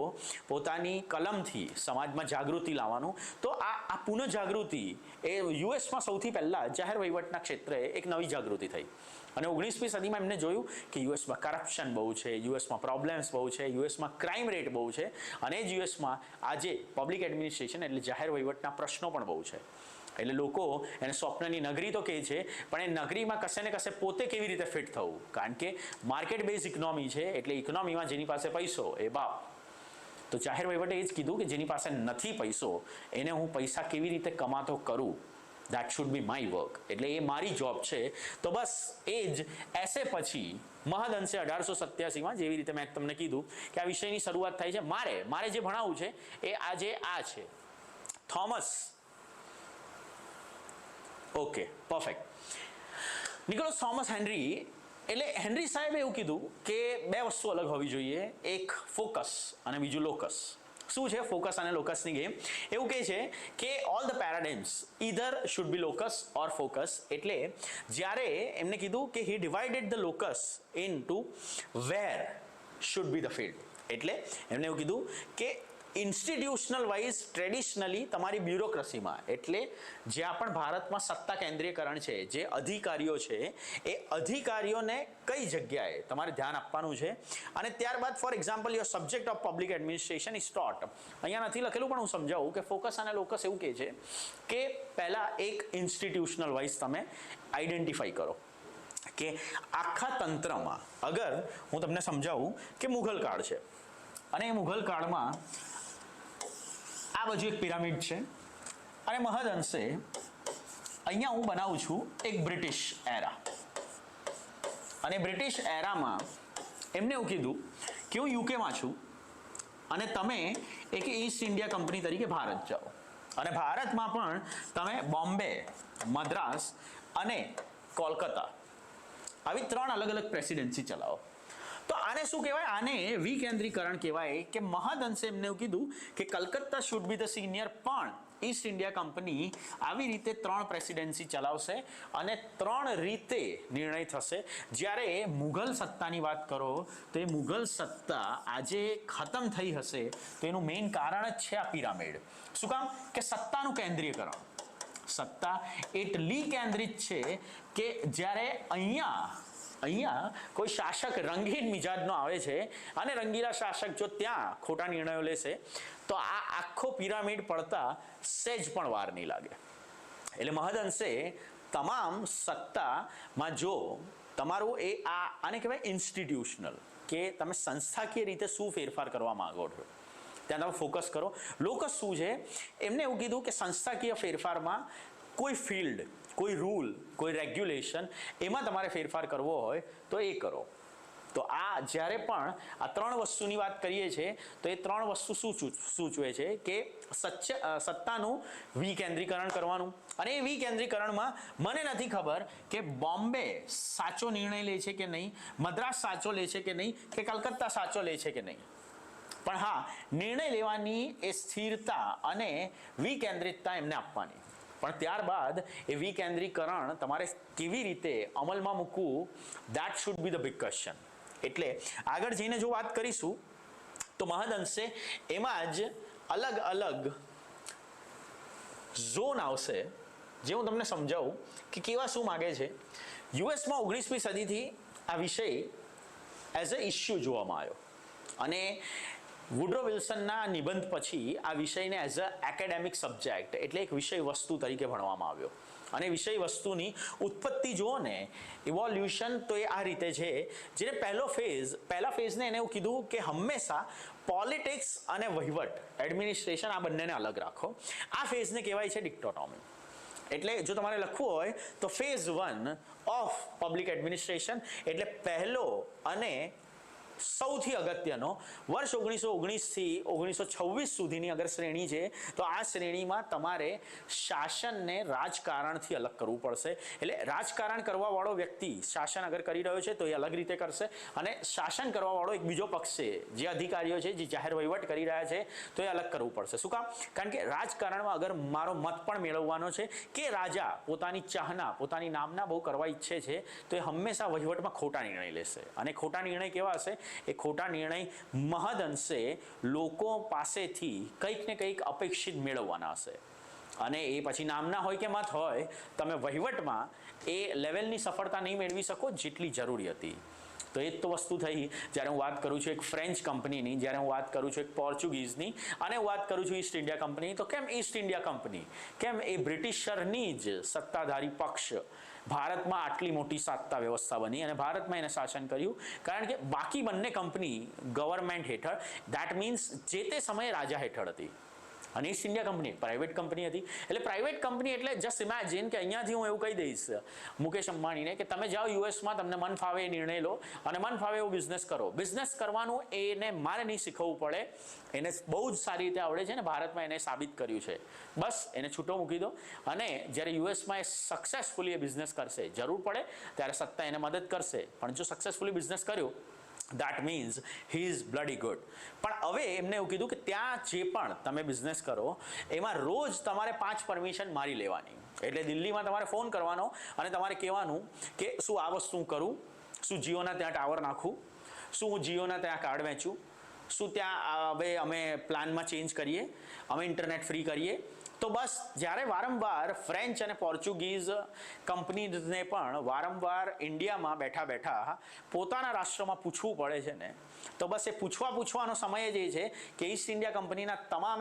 પોતાની કલમથી સમાજમાં જાગૃતિ લાવવાનું. તો આ પુનઃજાગૃતિ એ યુએસમાં સૌથી પહેલાં જાહેર વહીવટના ક્ષેત્રે એક નવી જાગૃતિ થઈ અને 19મી સદીમાં એમને જોયું કે યુએસમાં કરપ્શન બહુ છે, યુએસમાં પ્રોબ્લેમ્સ બહુ છે, યુએસમાં ક્રાઇમ રેટ બહુ છે અને જ યુએસમાં આજે પબ્લિક એડમિનિસ્ટ્રેશન એટલે જાહેર વહીવટના પ્રશ્નો પણ બહુ છે. એટલે લોકો એને સ્વપ્નની નગરી તો કહે છે પણ એ નગરીમાં કશે ને કશે પોતે કેવી રીતે ફિટ થવું, કારણ કે માર્કેટ બેઝ ઇકોનોમી છે એટલે ઇકોનોમીમાં જેની પાસે પૈસો એ બાપ. તો જાહેર વહીવટે એ જ કીધું કે જેની પાસે નથી પૈસો એને હું પૈસા કેવી રીતે કમાતો કરું that should be my work, એટલે એ મારી જોબ છે. તો બસ એ જ એસે પછી મહદઅંશે 1887માં જેવી રીતે મેં તમને કીધું કે આ વિષયની શરૂઆત થાય છે. મારે જે ભણાવવું છે એ આજે આ છે, Thomas. Okay, perfect. Nicholas Thomas Henry, એટલે હેનરી સાહેબે એવું કીધું કે બે વસ્તુ અલગ હોવી જોઈએ, એક ફોકસ અને બીજું લોકસ. શું છે ફોકસ અને લોકસની ગેમ? એવું કહે છે કે all the paradigms either should be locus or focus. એટલે જ્યારે એમને કીધું કે he divided the locus into where should be the field. એટલે એમને એવું કીધું કે ઇન્સ્ટિટ્યુશનલ વાઇઝ ટ્રેડિશનલી તમારી બ્યુરોક્રસીમાં, એટલે જ્યાં પણ ભારતમાં સત્તા કેન્દ્રીયકરણ છે, જે અધિકારીઓ છે એ અધિકારીઓને કઈ જગ્યાએ તમારે ધ્યાન આપવાનું છે. અને ત્યારબાદ for example your subject of public administration is taught. અહીંયા નથી લખેલું પણ હું સમજાવું કે ફોકસ અને લોકસ એવું કહે છે કે પહેલા એક ઇન્સ્ટિટ્યુશનલ વાઇઝ તમે આઈડેન્ટિફાઈ કરો કે આખા તંત્રમાં, અગર હું તમને સમજાવું કે મુઘલ કાળ છે અને એ મુઘલ કાળમાં આ બાજુ એક પિરામિડ છે અને મહદઅંશે અહીંયા હું બનાવું છું એક બ્રિટિશ એરા. અને બ્રિટિશ એરામાં એમને એવું કીધું કે હું યુકેમાં છું અને તમે એક ઈસ્ટ ઇન્ડિયા કંપની તરીકે ભારત જાઓ અને ભારતમાં પણ તમે બોમ્બે, મદ્રાસ અને કોલકાતા આવી 3 અલગ અલગ પ્રેસિડેન્સી ચલાવો. તો આને શું કહેવાય? આને વિકેન્દ્રીકરણ કહેવાય. કે મહદઅંશે એમને એવું કીધું કે Calcutta should be the senior, પણ ઈસ્ટ ઇન્ડિયા કંપની આવી રીતે 3 પ્રેસિડેન્સી ચલાવશે અને 3 રીતે નિર્ણય થશે. જ્યારે મુઘલ સત્તાની વાત કરો તો એ મુઘલ સત્તા આજે ખતમ થઈ હશે તો એનું મેઇન કારણ જ છે આ પિરામિડ. શું કામ? કે સત્તાનું કેન્દ્રીયકરણ. સત્તા એટલી કેન્દ્રિત છે કે જ્યારે અહીંયા કોઈ શાસક રંગીન મિજાજનો આવે છે અને રંગીલા શાસક જો ત્યાં ખોટા નિર્ણયો લેશે તો આ આખો પિરામિડ પડતા સહેજ પણ વાર નહીં લાગે. એટલે મહદઅંશે તમામ સત્તામાં જો તમારું આને કહેવાય ઇન્સ્ટિટ્યુશનલ, કે તમે સંસ્થાકીય રીતે શું ફેરફાર કરવા માંગો છો ત્યાં તમે ફોકસ કરો. લોકસ શું છે? એમને એવું કીધું કે સંસ્થાકીય ફેરફારમાં કોઈ ફિલ્ડ, કોઈ રૂલ, કોઈ રેગ્યુલેશન, એમાં તમારે ફેરફાર કરવો હોય તો એ કરો. તો આ જ્યારે પણ આ 3 વસ્તુની વાત કરીએ છીએ તો એ 3 વસ્તુ શું સૂચવે છે કે સત્તાનું વિકેન્દ્રીકરણ કરવાનું. અને એ વિકેન્દ્રીકરણમાં મને નથી ખબર કે બોમ્બે સાચો નિર્ણય લે છે કે નહીં, મદ્રાસ સાચો લે છે કે નહીં, કે કલકત્તા સાચો લે છે કે નહીં, પણ હા, નિર્ણય લેવાની એ સ્થિરતા અને વિકેન્દ્રિતતા એમને આપવાની. પણ ત્યારબાદ એ વિકેન્દ્રીકરણ તમારે કેવી રીતે અમલમાં મૂકવું, that should be the big question. એટલે આગળ જઈને જો વાત કરીશું તો મહદઅંશે એમાં જ અલગ અલગ ઝોન આવશે, જે હું તમને સમજાવું કે કેવા શું માગે છે. યુએસમાં 19મી સદીથી આ વિષય એઝ અ ઇસ્યુ જોવામાં આવ્યો અને વુડરો વિલ્સનના નિબંધ પછી આ વિષયને એઝ અ એકેડેમિક સબ્જેક્ટ, એટલે એક વિષય વસ્તુ તરીકે ભણવામાં આવ્યો. અને વિષય વસ્તુની ઉત્પત્તિ જુઓ ને, ઇવોલ્યુશન, તો એ આ રીતે છે. જેને પહેલા ફેઝને એને એવું કીધું કે હંમેશા પોલિટિક્સ અને વહીવટ, એડમિનિસ્ટ્રેશન, આ બંનેને અલગ રાખો. આ ફેઝને કહેવાય છે ડિક્ટોટોમી. એટલે જો તમારે લખવું હોય તો ફેઝ 1 ઓફ પબ્લિક એડમિનિસ્ટ્રેશન, એટલે પહેલો અને સૌથી અગત્યનો વર્ષ 1919 થી 1926 સુધીની અગર શ્રેણી છે તો આ શ્રેણીમાં તમારે શાસનને રાજકારણથી અલગ કરવું પડશે. એટલે રાજકારણ કરવા વાળો વ્યક્તિ શાસન અગર કરી રહ્યો છે તો એ અલગ રીતે કરશે, અને શાસન કરવા વાળો એક બીજો પક્ષ છે, જે અધિકારીઓ છે, જે જાહેર વહીવટ કરી રહ્યા છે, તો એ અલગ કરવું પડશે. શું કામ? કારણ કે રાજકારણમાં અગર મારો મત પણ મેળવવાનો છે કે રાજા પોતાની ચાહના, પોતાની નામના બહુ કરવા ઈચ્છે છે, તો એ હંમેશા વહીવટમાં ખોટા નિર્ણય લેશે. અને ખોટા નિર્ણય કેવા હશે? એ ખોટા નિર્ણય મહદઅંશે લોકો પાસેથી કંઈક ને કંઈક અપેક્ષિત મેળવવાના હશે. અને એ પછી નામના હોય કે મત હોય, તમે વહીવટમાં એ લેવલની સફળતા નહીં મેળવી શકો જેટલી જરૂરી હતી. તો એ જ તો વસ્તુ થઈ. જ્યારે હું વાત કરું છું એક ફ્રેન્ચ કંપનીની, જ્યારે હું વાત કરું છું એક પોર્ચુગીઝની, અને હું વાત કરું છું ઈસ્ટ ઇન્ડિયા કંપની, તો કેમ ઈસ્ટ ઇન્ડિયા કંપની? કેમ એ બ્રિટિશરની જ સત્તાધારી પક્ષ ભારતમાં આટલી મોટી સત્તા વ્યવસ્થા બની અને ભારતમાં એને શાસન કર્યું? કારણ કે બાકી બંને કંપની ગવર્મેન્ટ હેઠળ, દેટ મીન્સ જે તે સમયે રાજા હેઠળ હતી. અને East India company private company હતી. એટલે પ્રાઇવેટ કંપની એટલે જસ્ટ ઇમેજિન કે અહીંયાથી હું એવું કહી દઈશ મુકેશ અંબાણીને કે તમે જાઓ યુએસમાં, તમને મન ફાવે એ નિર્ણય લો અને મન ફાવે એવું બિઝનેસ કરો. બિઝનેસ કરવાનું એને મારે નહીં શીખવવું પડે, એને બહુ જ સારી રીતે આવડે છે ને ભારતમાં એને સાબિત કર્યું છે. બસ એને છૂટો મૂકી દો અને જ્યારે યુએસમાં એ સક્સેસફુલી એ બિઝનેસ કરશે, જરૂર પડે ત્યારે સત્તા એને મદદ કરશે, પણ જો સક્સેસફુલી બિઝનેસ કર્યો that means he is bloody good. પણ હવે એમને એવું કીધું કે ત્યાં જે પણ તમે બિઝનેસ કરો એમાં રોજ તમારે 5 પરમિશન મારી લેવાની. એટલે દિલ્હીમાં તમારે ફોન કરવાનો અને તમારે કહેવાનું કે શું આ વસ્તુ હું કરું, શું જીઓના ત્યાં ટાવર નાખું, શું હું જીઓના ત્યાં કાર્ડ વેચું, શું ત્યાં હવે અમે પ્લાનમાં ચેન્જ કરીએ, અમે ઇન્ટરનેટ ફ્રી કરીએ. તો બસ જ્યારે વારંવાર ફ્રેન્ચ અને પોર્ચુગીઝ કંપનીને પણ વારંવાર ઇન્ડિયામાં બેઠા બેઠા પોતાના રાષ્ટ્રમાં પૂછવું પડે છે ને, તો બસ એ પૂછવાનો સમય જ એ છે કે ઈસ્ટ ઇન્ડિયા કંપનીના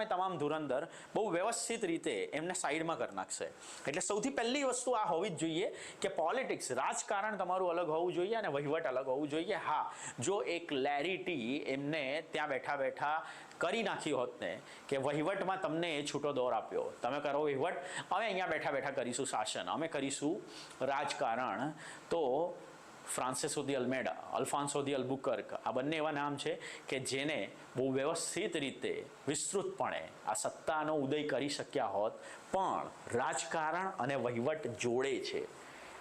તમામ ધુરંધર બહુ વ્યવસ્થિત રીતે એમને સાઈડમાં કરી નાખશે. એટલે સૌથી પહેલી વસ્તુ આ હોવી જ જોઈએ કે પોલિટિક્સ, રાજકારણ તમારું અલગ હોવું જોઈએ અને વહીવટ અલગ હોવું જોઈએ. હા, જો એક ક્લેરિટી એમને ત્યાં બેઠા બેઠા કરી નાખી હોત ને કે વહીવટમાં તમને છૂટો દોર આપ્યો, તમે કરો વહીવટ, અમે અહીંયા બેઠા બેઠા કરીશું શાસન, અમે કરીશું રાજકારણ, તો ફ્રાન્સિસો દી અલ્મેડા, અલ્ફાન્સો દી અલ્બુકર્ક, આ બંને એવા નામ છે કે જેને બહુ વ્યવસ્થિત રીતે વિસ્તૃતપણે આ સત્તાનો ઉદય કરી શક્યા હોત. પણ રાજકારણ અને વહીવટ જોડે છે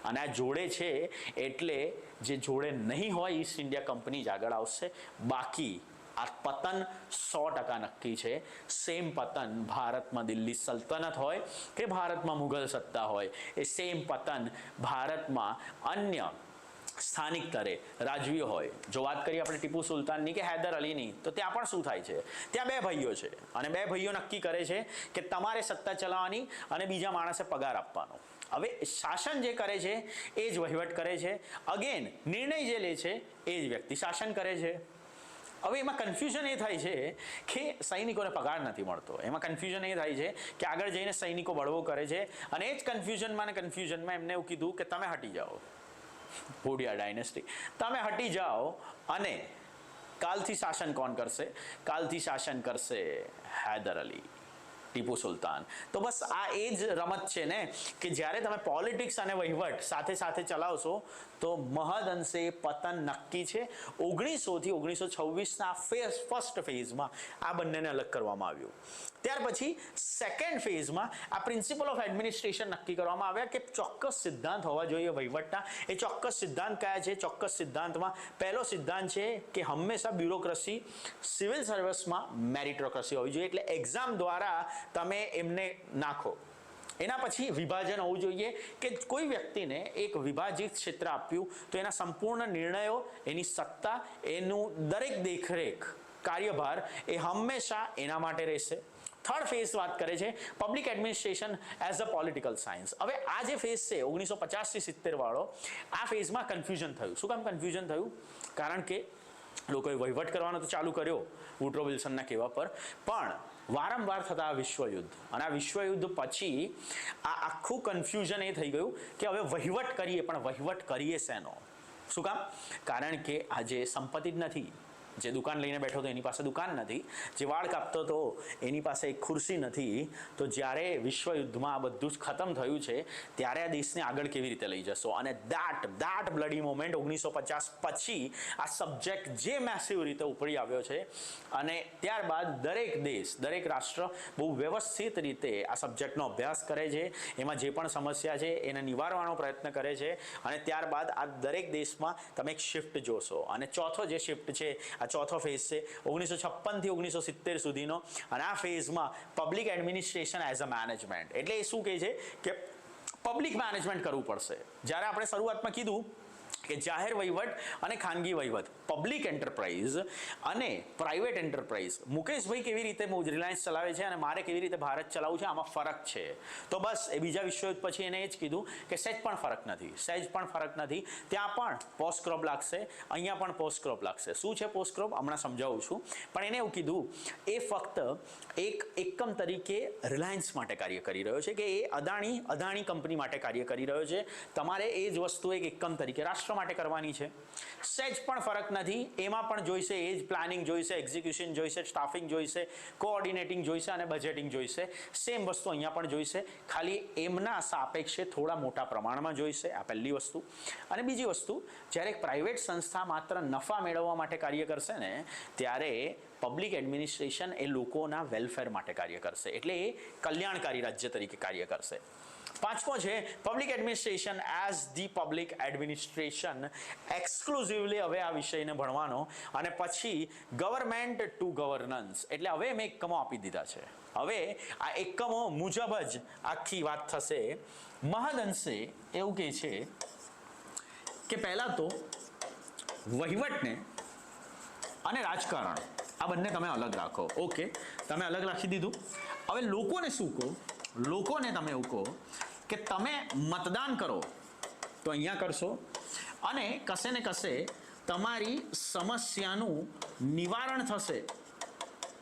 અને આ જોડે છે એટલે જે જોડે નહીં હોય ઈસ્ટ ઇન્ડિયા કંપની જ આગળ આવશે. બાકી આ પતન 100% નક્કી છે. સેમ પતન ભારતમાં દિલ્હી સલ્તનત હોય કે ભારતમાં મુઘલ સત્તા હોય, એ સેમ પતન ભારતમાં અન્ય સ્થાનિક સ્તરે રાજવીઓ હોય. જો વાત કરીએ આપણે ટીપુ સુલતાનની કે હૈદર અલીની, તો ત્યાં પણ શું થાય છે, ત્યાં 2 ભાઈઓ છે અને 2 ભાઈઓ નક્કી કરે છે કે તમારે સત્તા ચલાવવાની અને બીજા માણસે પગાર આપવાનો. હવે શાસન જે કરે છે એ જ વહીવટ કરે છે. અગેન નિર્ણય જે લે છે એ જ વ્યક્તિ શાસન કરે છે. હવે એમાં કન્ફ્યુઝન એ થાય છે કે સૈનિકોને પગાર નથી મળતો. એમાં કન્ફ્યુઝન એ થાય છે કે આગળ જઈને સૈનિકો બળવો કરે છે અને એ જ કન્ફ્યુઝનમાં એમને એવું કીધું કે તમે હટી જાઓ, ભોડિયા ડાયનેસ્ટી, તમે હટી જાઓ અને કાલથી શાસન કોણ કરશે? કાલથી શાસન કરશે હૈદર અલી, ટીપુ સુલતાન. તો બસ આ એ જ રમત છે ને કે જ્યારે તમે પોલિટિક્સ અને વહીવટ સાથે સાથે ચલાવશો તો મહદ અંશે પતન નક્કી છે. 1900 થી 1926ના ફર્સ્ટ ફેઝમાં આ બંનેને અલગ કરવામાં આવ્યું. ત્યાર પછી સેકન્ડ ફેઝમાં આ પ્રિન્સિપલ ઓફ એડમિનિસ્ટ્રેશન નક્કી કરવામાં આવ્યા કે ચોક્કસ સિદ્ધાંત હોવા જોઈએ વહીવટના. એ ચોક્કસ સિદ્ધાંત કયા છે? ચોક્કસ સિદ્ધાંતમાં પહેલો સિદ્ધાંત છે કે હંમેશા બ્યુરોક્રસી, સિવિલ સર્વિસમાં મેરિટોક્રસી હોવી જોઈએ, એટલે એક્ઝામ દ્વારા તમે એમને નાખો. એના પછી વિભાજન હોવું જોઈએ કે કોઈ વ્યક્તિને એક વિભાજિત ક્ષેત્ર આપ્યું તો એના સંપૂર્ણ નિર્ણયો, એની સત્તા, એનું દરેક દેખરેખ, કાર્યભાર એ હંમેશા એના માટે રહેશે. થર્ડ ફેઝ વાત કરે છે પબ્લિક એડમિનિસ્ટ્રેશન એઝ અ પોલિટિકલ સાયન્સ. હવે આ જે ફેઝ છે 1950 થી 70 વાળો, આ ફેઝમાં કન્ફ્યુઝન થયું. શું કામ કન્ફ્યુઝન થયું? કારણ કે લોકોએ વહીવટ કરવાનો તો ચાલુ કર્યો વુડરો વિલ્સનના કહેવા પર, પણ વારંવાર થતા આ વિશ્વયુદ્ધ અને આ વિશ્વયુદ્ધ પછી આ આખું કન્ફ્યુઝન એ થઈ ગયું કે હવે વહીવટ કરીએ, પણ વહીવટ કરીએ શેનો? શું કામ? કારણ કે આજે સંપત્તિ જ નથી. જે દુકાન લઈને બેઠો હતો એની પાસે દુકાન નથી, જે વાળ કાપતો હતો એની પાસે એક ખુરશી નથી. તો જ્યારે વિશ્વયુદ્ધમાં આ બધું જ ખતમ થયું છે ત્યારે આ દેશને આગળ કેવી રીતે લઈ જશો? અને that બ્લડી મોમેન્ટ 1950 પછી આ સબ્જેક્ટ જે મેસિવ રીતે ઉપડી આવ્યો છે અને ત્યારબાદ દરેક દેશ, દરેક રાષ્ટ્ર બહુ વ્યવસ્થિત રીતે આ સબ્જેક્ટનો અભ્યાસ કરે છે, એમાં જે પણ સમસ્યા છે એને નિવારવાનો પ્રયત્ન કરે છે અને ત્યારબાદ આ દરેક દેશમાં તમે એક શિફ્ટ જોશો. અને ચોથો જે શિફ્ટ છે, ચોથો ફેઝ છે 1956 થી 1970 સુધીનો, અને આ ફેઝમાં પબ્લિક એડમિનિસ્ટ્રેશન એઝ અ મેનેજમેન્ટ. એટલે એ શું કહે છે કે પબ્લિક મેનેજમેન્ટ કરવું પડશે. જ્યારે આપણે શરૂઆતમાં કીધું કે જાહેર વહીવટ અને ખાનગી વહીવટ, પબ્લિક એન્ટરપ્રાઇઝ અને પ્રાઇવેટ એન્ટરપ્રાઇઝ, મુકેશભાઈ કેવી રીતે રિલાયન્સ ચલાવે છે અને મારે કેવી રીતે ભારત ચલાવવું છે, આમાં ફરક છે. તો બસ એ બીજા વિશ્વયુદ્ધ પછી એને એ જ કીધું કે સહેજ પણ ફરક નથી. ત્યાં પણ પોસ્ટ ક્રોપ લાગશે, અહીંયા પણ પોસ્ટ ક્રોપ લાગશે. શું છે પોસ્ટ ક્રોપ? હમણાં સમજાવું છું. પણ એને એવું કીધું એ ફક્ત એક એકમ તરીકે રિલાયન્સ માટે કાર્ય કરી રહ્યો છે, કે એ અદાણી કંપની માટે કાર્ય કરી રહ્યો છે. તમારે એ જ વસ્તુ એક એકમ તરીકે રાષ્ટ્ર માટે કરવાની છે, સહેજ પણ ફરક નથી. એમાં પણ જોઈશે એજ પ્લાનિંગ જોઈશે, એક્ઝિક્યુશન જોઈશે, સ્ટાફિંગ જોઈશે, કોઓર્ડિનેટિંગ જોઈશે અને બજેટિંગ જોઈશે. સેમ વસ્તુ અહીંયા પણ જોઈશે, ખાલી એમના સાપેક્ષે થોડા મોટા પ્રમાણમાં જોઈશે. આ પહેલી વસ્તુ. અને બીજી વસ્તુ, જ્યારે એક પ્રાઇવેટ સંસ્થા માત્ર નફા મેળવવા માટે કાર્ય કરશે ને, ત્યારે પબ્લિક એડમિનિસ્ટ્રેશન એ લોકોના વેલફેર માટે કાર્ય કરશે, એટલે એ કલ્યાણકારી રાજ્ય તરીકે કાર્ય કરશે. પાંચમો છે public administration as the public administration. Exclusively હવે આ વિષયને ભણવાનો. અને પછી ગવર્મેન્ટ ટુ ગવર્નન્સ, એટલે હવે મેં એકમો આપી દીધા છે. હવે આ એકમો મુજબ જ આખી વાત થશે. મહદઅંશે એવું કહે છે કે પહેલા તો વહીવટને અને રાજકારણ આ બંને તમે અલગ રાખો. ઓકે, તમે અલગ રાખી દીધું. હવે લોકોને શું કહો? લોકોને તમે એવું કહો કે તમે મતદાન કરો તો અહીંયા કરશો, અને કશે ને કશે તમારી સમસ્યાનું નિવારણ થશે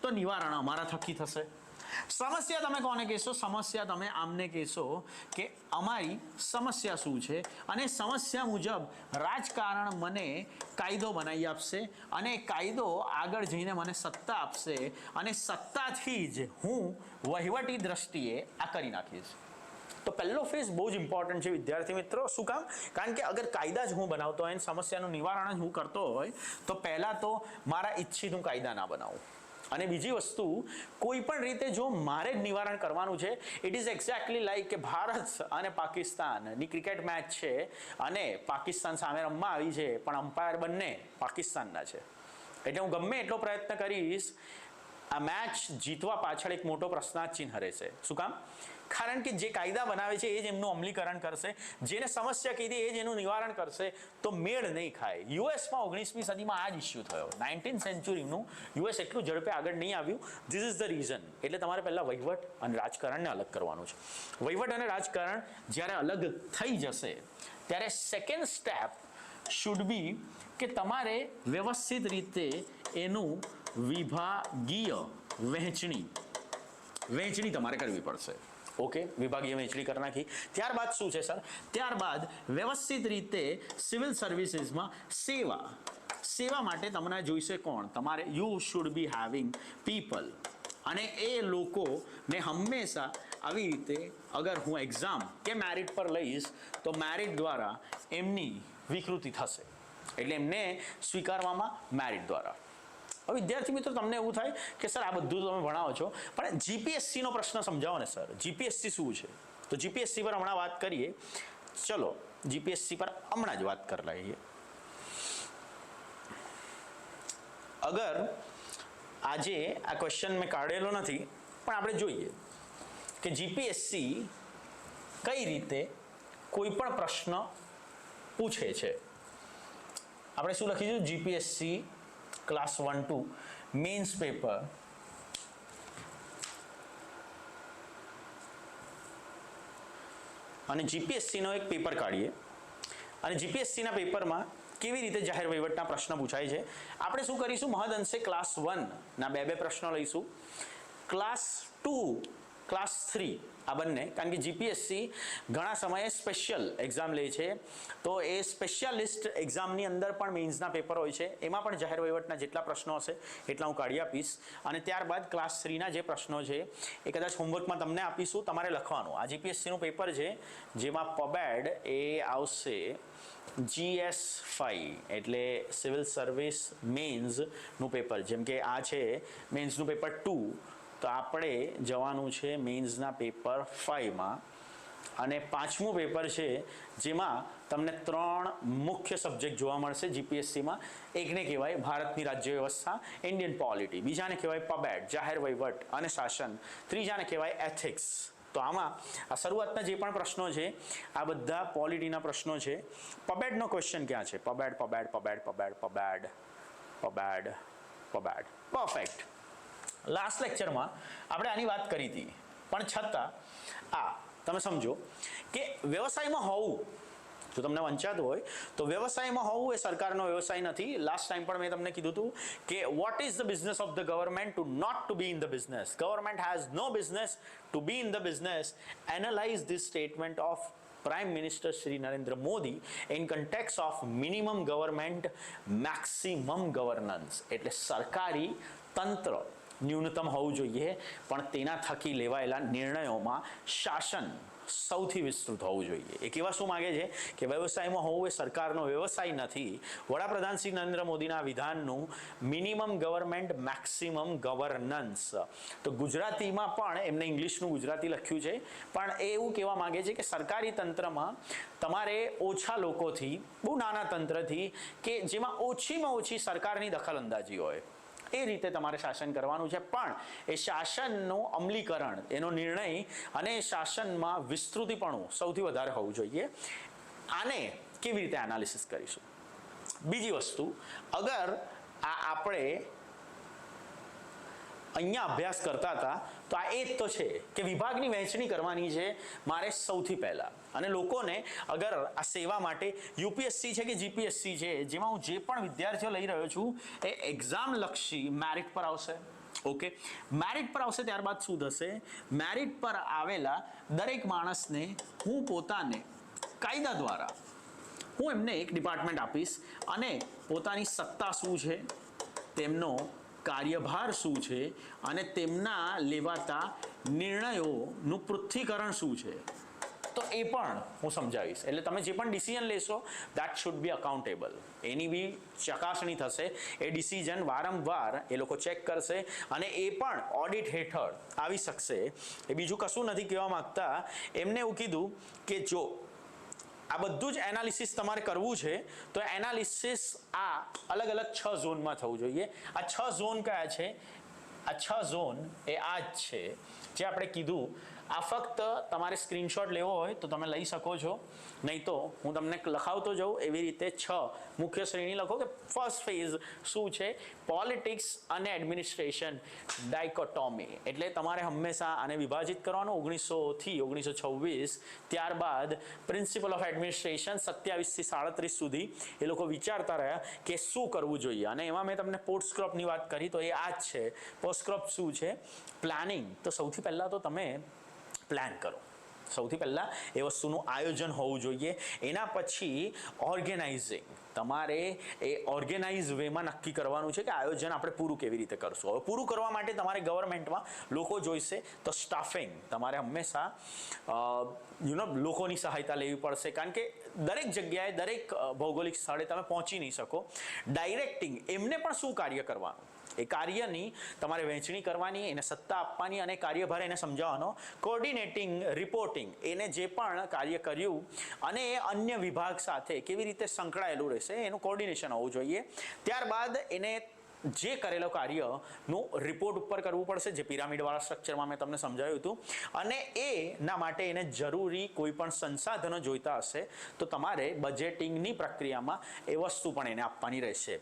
તો નિવારણ અમારા થકી થશે. સમસ્યા તમે કોને કહેશો? સમસ્યા તમે આમને કહેશો કે અમારી સમસ્યા શું છે, અને સમસ્યા મુજબ રાજકારણ મને કાયદો બનાવી આપશે, અને કાયદો આગળ જઈને મને સત્તા આપશે, અને સત્તાથી જ હું વહીવટી દ્રષ્ટિએ આ કરી નાખીશ. તો પહેલો ફેઝ બહુ જ ઇમ્પોર્ટન્ટ છે વિદ્યાર્થી મિત્રો. શું કામ? કારણ કે અગર કાયદા જ હું બનાવતો હોય અને સમસ્યાનું નિવારણ જ હું કરતો હોય તો પહેલાં તો મારા ઈચ્છિત હું કાયદા ના બનાવું. અને બીજી વસ્તુ, કોઈ પણ રીતે જો મારે જ નિવારણ કરવાનું છે, ઇટ ઇઝ એક્ઝેક્ટલી લાઈક કે ભારત અને પાકિસ્તાનની ક્રિકેટ મેચ છે અને પાકિસ્તાન સામે રમવા આવી છે, પણ અમ્પાયર બંને પાકિસ્તાનના છે. એટલે હું ગમે એટલો પ્રયત્ન કરીશ, આ મેચ જીતવા પાછળ એક મોટો પ્રશ્નાર્થ ચિહ્ન રહેશે. શું કામ? કારણ કે જે કાયદા બનાવે છે એ જ એમનું અમલીકરણ કરશે, જેને સમસ્યા કીધી એ જ એનું નિવારણ કરશે, તો મેળ નહીં ખાય. યુએસમાં 19મી સદીમાં આ જ ઇસ્યુ થયો. 19th સેન્ચુરીનું યુએસ એટલું ઝડપે આગળ નહીં આવ્યું. This is the reason. એટલે તમારે પહેલાં વહીવટ અને રાજકારણને અલગ કરવાનું છે. વહીવટ અને રાજકારણ જ્યારે અલગ થઈ જશે ત્યારે સેકન્ડ સ્ટેપ શુડ બી કે તમારે વ્યવસ્થિત રીતે એનું વિભાગીય વહેંચણી તમારે કરવી પડશે. ઓકે, વિભાગીય વહેંચણી કરી નાખી. ત્યારબાદ શું છે સર? ત્યારબાદ વ્યવસ્થિત રીતે સિવિલ સર્વિસીસમાં સેવા માટે તમને જોઈશે કોણ? તમારે you should be having people, અને એ લોકોને હંમેશા આવી રીતે અગર હું એક્ઝામ કે મેરિટ પર લઈશ તો મેરિટ દ્વારા એમની વિકૃતિ થશે, એટલે એમને સ્વીકારવામાં મેરિટ દ્વારા. હવે વિદ્યાર્થી મિત્રો તમને એવું થાય કે સર આ બધું તમે ભણાવો છો, પણ જીપીએસસીનો પ્રશ્ન સમજાવો ને સર. જીપીએસસી શું છે? તો જીપીએસસી પર હમણાં વાત કરીએ. ચલો જીપીએસસી પર હમણાં જ વાત કરી લઈએ. અગર આજે આ ક્વેશ્ચન મેં કાઢેલો નથી, પણ આપણે જોઈએ કે જીપીએસસી કઈ રીતે કોઈ પણ પ્રશ્ન પૂછે છે. આપણે શું લખીશું? જીપીએસસી ક્લાસ 1-2 મેન્સ પેપર અને જીપીએસસીનો એક પેપર કાઢીએ, અને જીપીએસસીના પેપરમાં કેવી રીતે જાહેર વહીવટના પ્રશ્ન પૂછાય છે. આપણે શું કરીશું? મહદઅંશે ક્લાસ 1ના બે પ્રશ્નો લઈશું, ક્લાસ 2, ક્લાસ 3 આ બંને. કારણ કે જીપીએસસી ઘણા સમયે સ્પેશિયલ એક્ઝામ લે છે, તો એ સ્પેશિયાલિસ્ટ એક્ઝામની અંદર પણ મેન્સના પેપર હોય છે, એમાં પણ જાહેર વહીવટના જેટલા પ્રશ્નો હશે એટલા હું કાઢી આપીશ. અને ત્યારબાદ ક્લાસ 3ના જે પ્રશ્નો છે એ કદાચ હોમવર્કમાં તમને આપીશું, તમારે લખવાનું. આ જીપીએસસીનું પેપર છે જેમાં પબેડ એ આવશે GS5, એટલે સિવિલ સર્વિસ મેન્સનું પેપર. જેમ કે આ છે મેન્સનું પેપર 2, તો આપણે જવાનું છે મેન્સના પેપર 5માં. અને પાંચમું પેપર છે જેમાં તમને 3 મુખ્ય સબ્જેક્ટ જોવા મળશે જીપીએસસીમાં. એકને કહેવાય ભારતની રાજ્ય વ્યવસ્થા, ઇન્ડિયન પોલિટી. બીજાને કહેવાય પબેડ, જાહેર વહીવટ અને શાસન. ત્રીજાને કહેવાય એથિક્સ. તો આમાં આ શરૂઆતના જે પણ પ્રશ્નો છે આ બધા પોલિટીના પ્રશ્નો છે. પબેડનો ક્વેશ્ચન ક્યાં છે? પબેડ. પરફેક્ટ. લાસ્ટ લેક્ચરમાં આપણે આની વાત કરી હતી, પણ છતાં તમે સમજો કે વ્યવસાયમાં હોવું, જો તમને વંચાતું હોય તો વ્યવસાયમાં હોવું એ સરકારનો વ્યવસાય નથી. લાસ્ટ ટાઈમ પણ મેં તમને કીધું હતું કે what is the business of the government? To not to be in the business. Government has no business to be in the business. Analyse this statement of Prime Minister Shri Narendra Modi in context of minimum government maximum governance. એટલે સરકારી તંત્ર ન્યૂનતમ હોવું જોઈએ, પણ તેના થકી લેવાયેલા નિર્ણયોમાં શાસન સૌથી વિસ્તૃત હોવું જોઈએ. એ કેવા શું માગે છે કે વ્યવસાયમાં હોવું એ સરકારનો વ્યવસાય નથી. વડાપ્રધાન શ્રી નરેન્દ્ર મોદીના વિધાનનું મિનિમમ ગવર્મેન્ટ મેક્સિમમ ગવર્નન્સ, તો ગુજરાતીમાં પણ એમને ઇંગ્લિશનું ગુજરાતી લખ્યું છે, પણ એ એવું કહેવા માગે છે કે સરકારી તંત્રમાં તમારે ઓછા લોકોથી, બહુ નાના તંત્રથી કે જેમાં ઓછીમાં ઓછી સરકારની દખલઅંદાજી હોય એ રીતે તમારે શાસન કરવાનું છે, પણ એ શાસનનું અમલીકરણ, એનો નિર્ણય અને શાસનમાં વિસ્તૃતિપણું સૌથી વધારે હોવું જોઈએ. આને કેવી રીતે એનાલિસિસ કરીશું? બીજી વસ્તુ, અગર આપણે અહીંયા અભ્યાસ કરતા હતા તો આ એ જ તો છે કે વિભાગની વહેંચણી કરવાની છે મારે સૌથી પહેલા, અને લોકોને અગર આ સેવા માટે યુપીએસસી છે કે જીપીએસસી છે, જેમાં હું જે પણ વિદ્યાર્થીઓ લઈ રહ્યો છું એ એક્ઝામ લક્ષી મેરિટ પર આવશે. ઓકે, મેરિટ પર આવશે, ત્યારબાદ શું થશે? મેરિટ પર આવેલા દરેક માણસને હું પોતાને કાયદા દ્વારા હું એમને એક ડિપાર્ટમેન્ટ આપીશ અને પોતાની સત્તા શું છે, તેમનો કાર્યભાર શું છે અને તેમના લેવાતા નિર્ણયોનું પૃથ્થીકરણ શું છે, તો એ પણ હું સમજાવીશ. એટલે તમે જે પણ ડિસિઝન લેશો દેટ શુડ બી અકાઉન્ટેબલ, એની બી ચકાસણી થશે. એ ડિસિઝન વારંવાર એ લોકો ચેક કરશે અને એ પણ ઓડિટ હેઠળ આવી શકશે. એ બીજું કશું નથી કહેવા માંગતા. એમને એવું કીધું કે જો આ બધું જ એનાલિસિસ તમારે કરવું છે તો એનાલિસિસ આ અલગ અલગ 6 ઝોનમાં થવું જોઈએ. આ 6 ઝોન કયા છે? આ 6 ઝોન એ આ જ છે જે આપણે કીધું. આ ફક્ત તમારે સ્ક્રીનશોટ લેવો હોય તો તમે લઈ શકો છો, નહીં તો હું તમને લખાવતો જાઉં. એવી રીતે 6 મુખ્ય શ્રેણી લખો કે ફર્સ્ટ ફેઝ શું છે? પોલિટિક્સ અને એડમિનિસ્ટ્રેશન ડાયકોટોમી, એટલે તમારે હંમેશા આને વિભાજિત કરવાનું 1900 થી 1926. ત્યારબાદ પ્રિન્સિપલ ઓફ એડમિનિસ્ટ્રેશન 27 થી 37 સુધી એ લોકો વિચારતા રહ્યા કે શું કરવું જોઈએ, અને એમાં મેં તમને પોસ્ટસ્ક્રોપની વાત કરી તો એ આ જ છે. પોસ્ટસ્ક્રોપ શું છે? પ્લાનિંગ. તો સૌથી પહેલાં તો તમે પ્લાન કરો. સૌથી પહેલાં એ વસ્તુનું આયોજન હોવું જોઈએ. એના પછી ઓર્ગેનાઇઝિંગ, તમારે એ ઓર્ગેનાઇઝ વેમાં નક્કી કરવાનું છે કે આયોજન આપણે પૂરું કેવી રીતે કરશું. હવે પૂરું કરવા માટે તમારે ગવર્મેન્ટમાં લોકો જોઈશે, તો સ્ટાફિંગ, તમારે હંમેશા લોકોની સહાયતા લેવી પડશે, કારણ કે દરેક જગ્યાએ, દરેક ભૌગોલિક સ્થળે તમે પહોંચી નહીં શકો. ડાયરેક્ટિંગ, એમને પણ શું કાર્ય કરવાનું, એ કાર્યની તમારે વહેંચણી કરવાની, એને સત્તા આપવાની અને કાર્યભાર એને સમજાવવાનો. કોર્ડિનેટિંગ, રિપોર્ટિંગ, એને જે પણ કાર્ય કર્યું અને એ અન્ય વિભાગ સાથે કેવી રીતે સંકળાયેલું રહેશે એનું કોર્ડિનેશન હોવું જોઈએ. ત્યારબાદ એને જે કરેલો કાર્યનું રિપોર્ટ ઉપર કરવું પડશે, જે પિરામિડવાળા સ્ટ્રક્ચરમાં મેં તમને સમજાવ્યું હતું. અને એના માટે એને જરૂરી કોઈ પણ સંસાધનો જોઈતા હશે તો તમારે બજેટિંગની પ્રક્રિયામાં એ વસ્તુ પણ એને આપવાની રહેશે.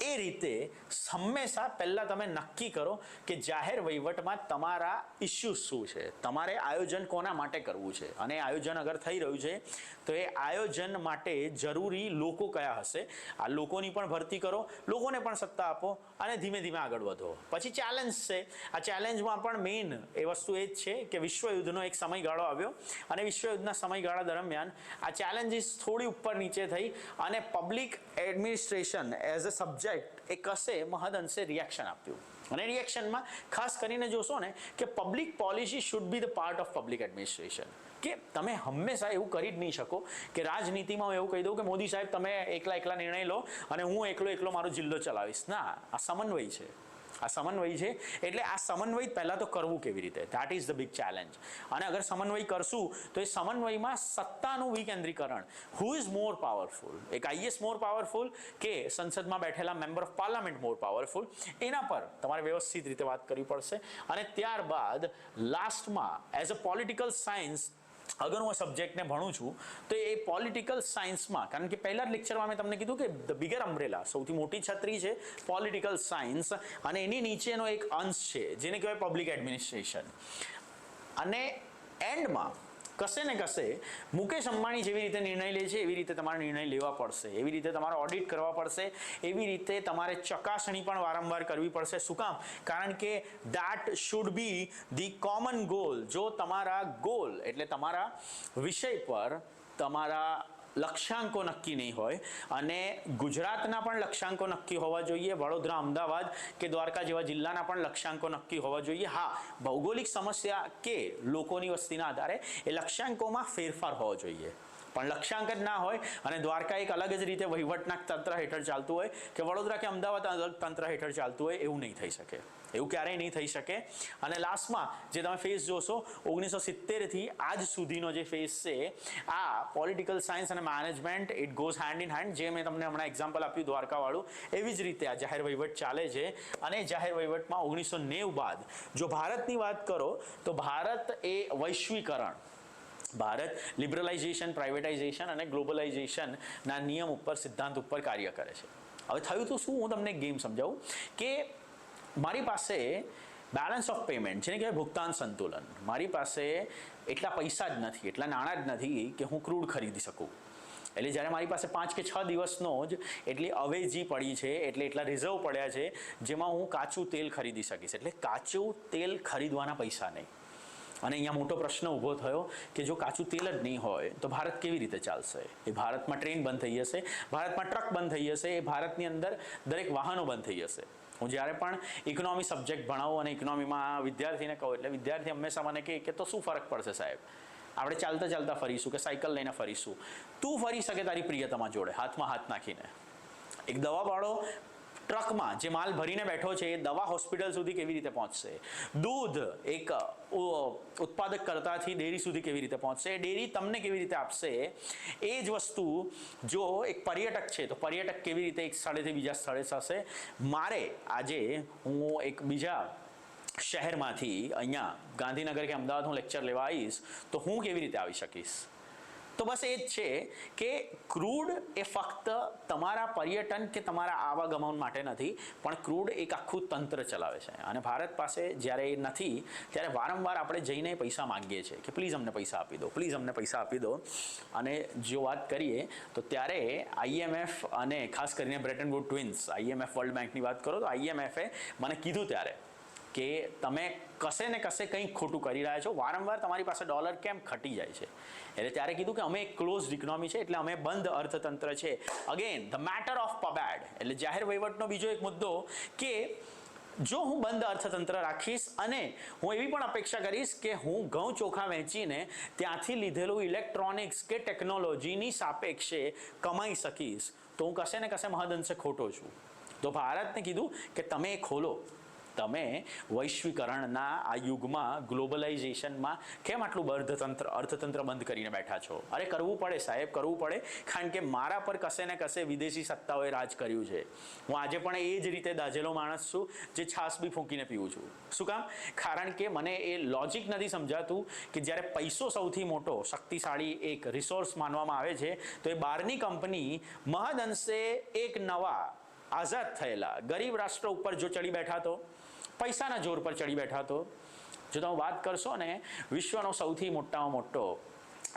એ રીતે હંમેશા પહેલાં તમે નક્કી કરો કે જાહેર વહીવટમાં તમારા ઇસ્યુઝ શું છે, તમારે આયોજન કોના માટે કરવું છે, અને આયોજન અગર થઈ રહ્યું છે તો એ આયોજન માટે જરૂરી લોકો કયા હશે, આ લોકોની પણ ભરતી કરો, લોકોને પણ સત્તા આપો અને ધીમે ધીમે આગળ વધો. પછી ચેલેન્જ છે. આ ચેલેન્જમાં પણ મેઇન એ વસ્તુ એ જ છે કે વિશ્વયુદ્ધનો એક સમયગાળો આવ્યો અને વિશ્વયુદ્ધના સમયગાળા દરમિયાન આ ચેલેન્જીસ થોડી ઉપર નીચે થઈ અને public administration as a subject એ કશે મહદઅંશે રિએક્શન આપ્યું. અને રિએક્શનમાં ખાસ કરીને જોશો ને કે public policy should be the part of public administration. કે તમે હંમેશા એવું કરી જ નહીં શકો કે રાજનીતિમાં એવું કહી દઉં કે મોદી સાહેબ તમે એકલા નિર્ણય લો અને હું એકલો મારો જિલ્લો ચલાવીશ. ના, આ સમન્વય છે. આ સમન્વય છે. એટલે આ સમન્વય પહેલાં તો કરવું કેવી રીતે, that is the big challenge. અને અગર સમન્વય કરશું તો એ સમન્વયમાં સત્તાનું વિકેન્દ્રીકરણ, હુ ઇઝ મોર પાવરફુલ, એક આઈએસ મોર પાવરફુલ કે સંસદમાં બેઠેલા member of parliament more powerful, એના પર તમારે વ્યવસ્થિત રીતે વાત કરવી પડશે. અને ત્યારબાદ લાસ્ટમાં એઝ અ પોલિટિકલ સાયન્સ અગર હું આ સબ્જેક્ટને ભણું છું તો એ પોલિટિકલ સાયન્સમાં, કારણ કે પહેલા જ લેક્ચરમાં મેં તમને કીધું કે ધ બિગર અમ્બ્રેલા, સૌથી મોટી છત્રી છે પોલિટિકલ સાયન્સ, અને એની નીચેનો એક અંશ છે જેને કહેવાય પબ્લિક એડમિનિસ્ટ્રેશન. અને એન્ડમાં કશે ને કશે મુકેશ અંબાણી જેવી રીતે નિર્ણય લે છે એવી રીતે તમારે નિર્ણય લેવા પડશે, એવી રીતે તમારે ઓડિટ કરવા પડશે, એવી રીતે તમારે ચકાસણી પણ વારંવાર કરવી પડશે. શું કામ? કારણ કે that should be the common goal. જો તમારા ગોલ એટલે તમારા વિષય પર તમારા લક્ષ્યાંકો નક્કી નહીં હોય અને ગુજરાતના પણ લક્ષ્યાંકો નક્કી હોવા જોઈએ, વડોદરા, અમદાવાદ કે દ્વારકા જેવા જિલ્લાના પણ લક્ષ્યાંકો નક્કી હોવા જોઈએ. હા, ભૌગોલિક સમસ્યા કે લોકોની વસ્તીના આધારે એ લક્ષ્યાંકોમાં ફેરફાર હોવો જોઈએ, પણ લક્ષ્યાંક જ ના હોય અને દ્વારકા એક અલગ જ રીતે વહીવટના તંત્ર હેઠળ ચાલતું હોય કે વડોદરા કે અમદાવાદ અલગ તંત્ર હેઠળ ચાલતું હોય, એવું નહીં થઈ શકે, એવું ક્યારેય નહીં થઈ શકે. અને લાસ્ટમાં જે તમે ફેઝ જોશો 1970થી આજ સુધીનો જે ફેઝ છે, આ પોલિટિકલ સાયન્સ અને management it goes hand in hand. જે મેં તમને હમણાં એક્ઝામ્પલ આપ્યું દ્વારકાવાળું, એવી જ રીતે આ જાહેર વહીવટ ચાલે છે. અને જાહેર વહીવટમાં 1990 બાદ જો ભારતની વાત કરો તો ભારત એ વૈશ્વિકરણ, ભારત લિબરલાઇઝેશન, પ્રાઇવેટાઇઝેશન અને ગ્લોબલાઇઝેશનના નિયમ ઉપર, સિદ્ધાંત ઉપર કાર્ય કરે છે. હવે થયું તો શું, હું તમને ગેમ સમજાવું કે મારી પાસે બેલેન્સ ઓફ પેમેન્ટ, જેને કહેવાય ભુગતાન સંતુલન, મારી પાસે એટલા પૈસા જ નથી, એટલા નાણાં જ નથી કે હું ક્રૂડ ખરીદી શકું. એટલે જ્યારે મારી પાસે 5 કે 6 દિવસનો જ એટલી અવેજી પડી છે, એટલે એટલા રિઝર્વ પડ્યા છે જેમાં હું કાચું તેલ ખરીદી શકીશ. એટલે કાચું તેલ ખરીદવાના પૈસા નહીં. અને અહીંયા મોટો પ્રશ્ન ઊભો થયો કે જો કાચું તેલ જ નહીં હોય તો ભારત કેવી રીતે ચાલશે? એ ભારતમાં ટ્રેન બંધ થઈ જશે, ભારતમાં ટ્રક બંધ થઈ જશે, એ ભારતની અંદર દરેક વાહનો બંધ થઈ જશે. હું જ્યારે પણ ઇકોનોમી સબ્જેક્ટ ભણાવું અને ઇકોનોમીમાં વિદ્યાર્થીને કહું એટલે વિદ્યાર્થી હંમેશા મને કહે કે તો શું ફરક પડશે સાહેબ, આપણે ચાલતા ચાલતા ફરીશું કે સાયકલ લઈને ફરીશું? તું ફરી શકે તારી પ્રિયતમા જોડે હાથમાં હાથ નાખીને. એક દવાવાળો ટ્રકમાં જે માલ ભરીને બેઠો છે એ દવા હોસ્પિટલ સુધી કેવી રીતે પહોંચશે? દૂધ એક ઉત્પાદક કરતાથી ડેરી સુધી કેવી રીતે પહોંચશે? ડેરી તમને કેવી રીતે આપશે? એ જ વસ્તુ જો એક પર્યટક છે તો પર્યટક કેવી રીતે એક સ્થળેથી બીજા સ્થળે જશે? મારે આજે હું એક બીજા શહેરમાંથી અહીંયા ગાંધીનગર કે અમદાવાદ હું લેક્ચર લેવા આવીશ તો હું કેવી રીતે આવી શકીશ? તો બસ એ જ છે કે ક્રૂડ એ ફક્ત તમારા પર્યટન કે તમારા આવાગમન માટે નથી, પણ ક્રૂડ એક આખું તંત્ર ચલાવે છે. અને ભારત પાસે જ્યારે એ નથી ત્યારે વારંવાર આપણે જઈને પૈસા માંગીએ છીએ કે પ્લીઝ અમને પૈસા આપી દો, પ્લીઝ અમને પૈસા આપી દો. અને જો વાત કરીએ તો ત્યારે IMF અને ખાસ કરીને Bretton Wood twins, IMF world બેંકની વાત કરો તો IMFએ મને કીધું ત્યારે કે તમે કશે ને કશે કંઈક ખોટું કરી રહ્યા છો, વારંવાર તમારી પાસે ડોલર કેમ ઘટી જાય છે? એટલે ત્યારે કીધું કે અમે એક ક્લોઝડ ઇકોનોમી છે, એટલે અમે બંધ અર્થતંત્ર છે. અગેન ધ મેટર ઓફ પબેડ, એટલે જાહેર વહીવટનો બીજો એક મુદ્દો કે જો હું બંધ અર્થતંત્ર રાખીશ અને હું એવી પણ અપેક્ષા કરીશ કે હું ઘઉં ચોખા વેચીને ત્યાંથી લીધેલું ઇલેક્ટ્રોનિક્સ કે ટેકનોલોજીની સાપેક્ષે કમાઈ શકીશ, તો હું કશે ને કશે મહદઅંશે ખોટો છું. તો ભારતને કીધું કે તમે ખોલો, તમે વૈશ્વિકરણના આ યુગમાં, ગ્લોબલાઇઝેશનમાં કેમ આટલું અર્થતંત્ર બંધ કરીને બેઠા છો? અરે કરવું પડે સાહેબ, કરવું પડે, કારણ કે મારા પર કશે ને કશે વિદેશી સત્તાઓએ રાજ કર્યું છે. હું આજે પણ એ જ રીતે દાઝેલો માણસ છું જે છાશ બી ફૂંકીને પીવું છું. શું કામ? કારણ કે મને એ લોજિક નથી સમજાતું કે જ્યારે પૈસો સૌથી મોટો શક્તિશાળી એક રિસોર્સ માનવામાં આવે છે તો એ બહારની કંપની મહદઅંશે એક નવા આઝાદ થયેલા ગરીબ રાષ્ટ્ર ઉપર જો ચડી બેઠા તો, પૈસાના જોર પર ચડી બેઠા તો, જો તમે વાત કરશો ને વિશ્વનો સૌથી મોટામાં મોટો,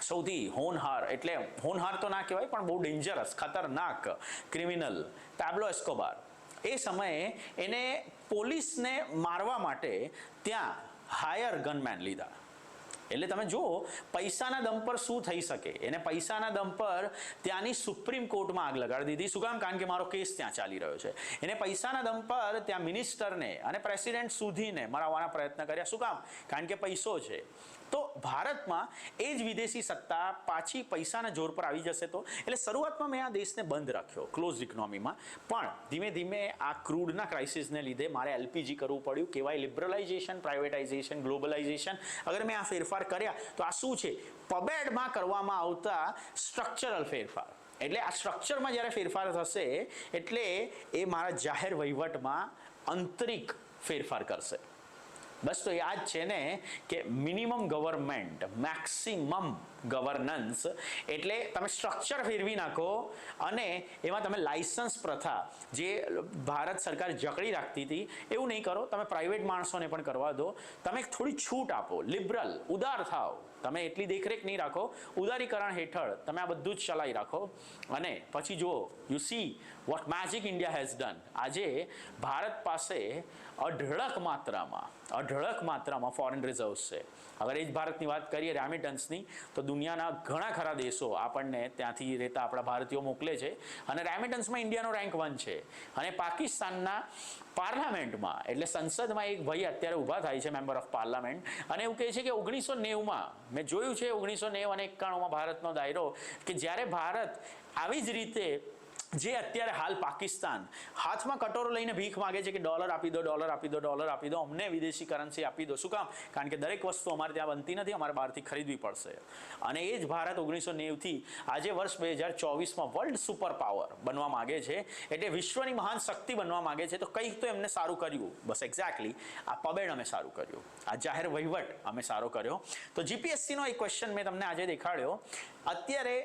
સૌથી હોનહાર, એટલે હોનહાર તો ના કહેવાય પણ બહુ ડેન્જરસ, ખતરનાક ક્રિમિનલ પાબ્લો એસ્કોબાર, એ સમયે એને પોલીસને મારવા માટે ત્યાં હાયર ગનમેન લીધા. એટલે તમે જુઓ પૈસાના દમ પર શું થઈ શકે. એને પૈસાના દમ પર ત્યાંની સુપ્રીમ કોર્ટમાં આગ લગાડી દીધી. શું કામ? કારણ કે મારો કેસ ત્યાં ચાલી રહ્યો છે. એને પૈસાના દમ પર ત્યાં મિનિસ્ટરને અને પ્રેસિડેન્ટ સુધીને મરાવવાના પ્રયત્ન કર્યા. શું કામ? કારણ કે પૈસો છે. તો ભારતમાં એ જ વિદેશી સત્તા પાછી પૈસાના જોર પર આવી જશે તો, એટલે શરૂઆતમાં મેં આ દેશને બંધ રાખ્યો ક્લોઝ ઇકોનોમીમાં, પણ ધીમે ધીમે આ ક્રૂડના ક્રાઇસિસને લીધે મારે LPG કરવું પડ્યું. કહેવાય લિબરલાઇઝેશન, પ્રાઇવેટાઇઝેશન, ગ્લોબલાઇઝેશન. અગર મેં આ ફેરફાર કર્યા તો આ શું છે? પબેડમાં કરવામાં આવતા સ્ટ્રક્ચરલ ફેરફાર. એટલે આ સ્ટ્રક્ચરમાં જ્યારે ફેરફાર થશે એટલે એ મારા જાહેર વહીવટમાં આંતરિક ફેરફાર કરશે. બસ તો યાદ છે ને કે મિનિમમ ગવર્મેન્ટ, મેક્સિમમ ગવર્નન્સ, એટલે તમે સ્ટ્રક્ચર ફેરવી નાખો અને એમાં તમે લાયસન્સ પ્રથા જે ભારત સરકાર જકડી રાખતી હતી એવું નહીં કરો, તમે પ્રાઇવેટ માણસોને પણ કરવા દો, તમે થોડી છૂટ આપો, લિબરલ, ઉદાર થાવ. તમે એટલી દેખરેખ નહીં રાખો, ઉદારીકરણ હેઠળ તમે આ બધું જ ચલાવી રાખો અને પછી જુઓ, you see what magic India has done. આજે ભારત પાસે અઢળક માત્રામાં ફોરેન રિઝર્વ્સ છે. અગર એ જ ભારતની વાત કરીએ રેમિટન્સની તો દુનિયાના ઘણા ખરા દેશો આપણને ત્યાંથી રહેતા આપણા ભારતીયો મોકલે છે અને રેમિટન્સમાં ઇન્ડિયાનો રેન્ક 1 છે. અને પાકિસ્તાનના પાર્લામેન્ટમાં એટલે સંસદમાં એક ભાઈ અત્યારે ઊભા થાય છે, મેમ્બર ઓફ પાર્લામેન્ટ, અને એવું કહે છે કે 1990માં મેં જોયું છે 1990 અને 91માં ભારતનો દાયરો કે જ્યારે ભારત આવી જ રીતે જે અત્યારે હાલ પાકિસ્તાન હાથમાં કટોરો લઈને ભીખ માગે છે કે ડોલર આપી દો, ડોલર આપી દો, ડોલર આપી દો, અમને વિદેશી કરન્સી આપી દો. શું કામ? કારણ કે દરેક વસ્તુ અમારે ત્યાં બનતી નથી, અમારે બહારથી ખરીદવી પડશે. અને એ જ ભારત 1990થી આજે વર્ષ 2024માં વર્લ્ડ સુપર પાવર બનવા માગે છે, એટલે વિશ્વની મહાન શક્તિ બનવા માગે છે. તો કંઈક તો એમને સારું કર્યું. બસ એક્ઝેક્ટલી આ પબેડ અમે સારું કર્યું, આ જાહેર વહીવટ અમે સારો કર્યો. તો જીપીએસસીનો એક ક્વેશ્ચન મેં તમને આજે દેખાડ્યો. અત્યારે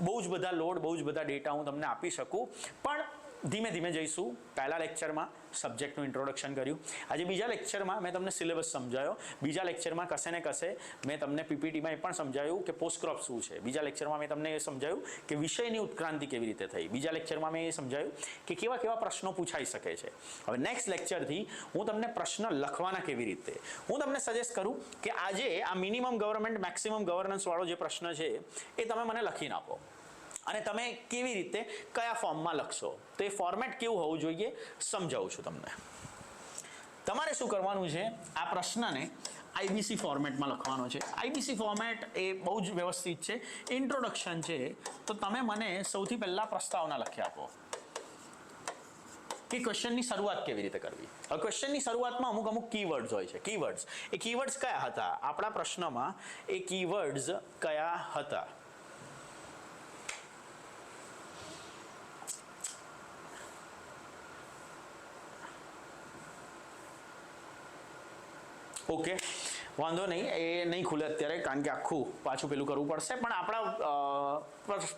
બહુ જ બધા લોડ, બહુ જ બધા ડેટા હું તમને આપી શકું, પણ ધીમે ધીમે જઈશું. પહેલા લેક્ચરમાં સબ્જેક્ટનું ઇન્ટ્રોડક્શન કર્યું, આજે બીજા લેક્ચરમાં મેં તમને સિલેબસ સમજાયો, બીજા લેક્ચરમાં કશે ને કશે મેં તમને પીપીટીમાં એ પણ સમજાવ્યું કે પોસ્ટક્રોપ શું છે, બીજા લેક્ચરમાં મેં તમને એ સમજાવ્યું કે વિષયની ઉત્ક્રાંતિ કેવી રીતે થઈ, બીજા લેક્ચરમાં મેં એ સમજાવ્યું કે કેવા કેવા પ્રશ્નો પૂછાઈ શકે છે. હવે નેક્સ્ટ લેક્ચરથી હું તમને પ્રશ્ન લખવાના કેવી રીતે, હું તમને સજેસ્ટ કરું કે આજે આ મિનિમમ ગવર્નમેન્ટ મેક્સિમમ ગવર્નન્સ વાળો જે પ્રશ્ન છે એ તમે મને લખીને આપો અને તમે કેવી રીતે કયા ફોર્મમાં લખશો, તો એ ફોર્મેટ કેવું હોવું જોઈએ સમજાવું છું તમને. તમારે શું કરવાનું છે, આ પ્રશ્નને આઈબીસી ફોર્મેટમાં લખવાનો છે. આઈબીસી ફોર્મેટ એ બહુ જ વ્યવસ્થિત છે. ઇન્ટ્રોડક્શન છે તો તમે મને સૌથી પહેલા પ્રસ્તાવના લખી આપો કે ક્વેશ્ચનની શરૂઆત કેવી રીતે કરવી. હવે ક્વેશ્ચનની શરૂઆતમાં અમુક કીવર્ડ્સ હોય છે. કીવર્ડ્સ, એ કીવર્ડ્સ કયા હતા આપણા પ્રશ્નમાં, એ કીવર્ડ્સ કયા હતા? ઓકે, વાંધો નહીં, એ નહીં ખુલે અત્યારે કારણ કે આખું પાછું પેલું કરવું પડશે. પણ આપણા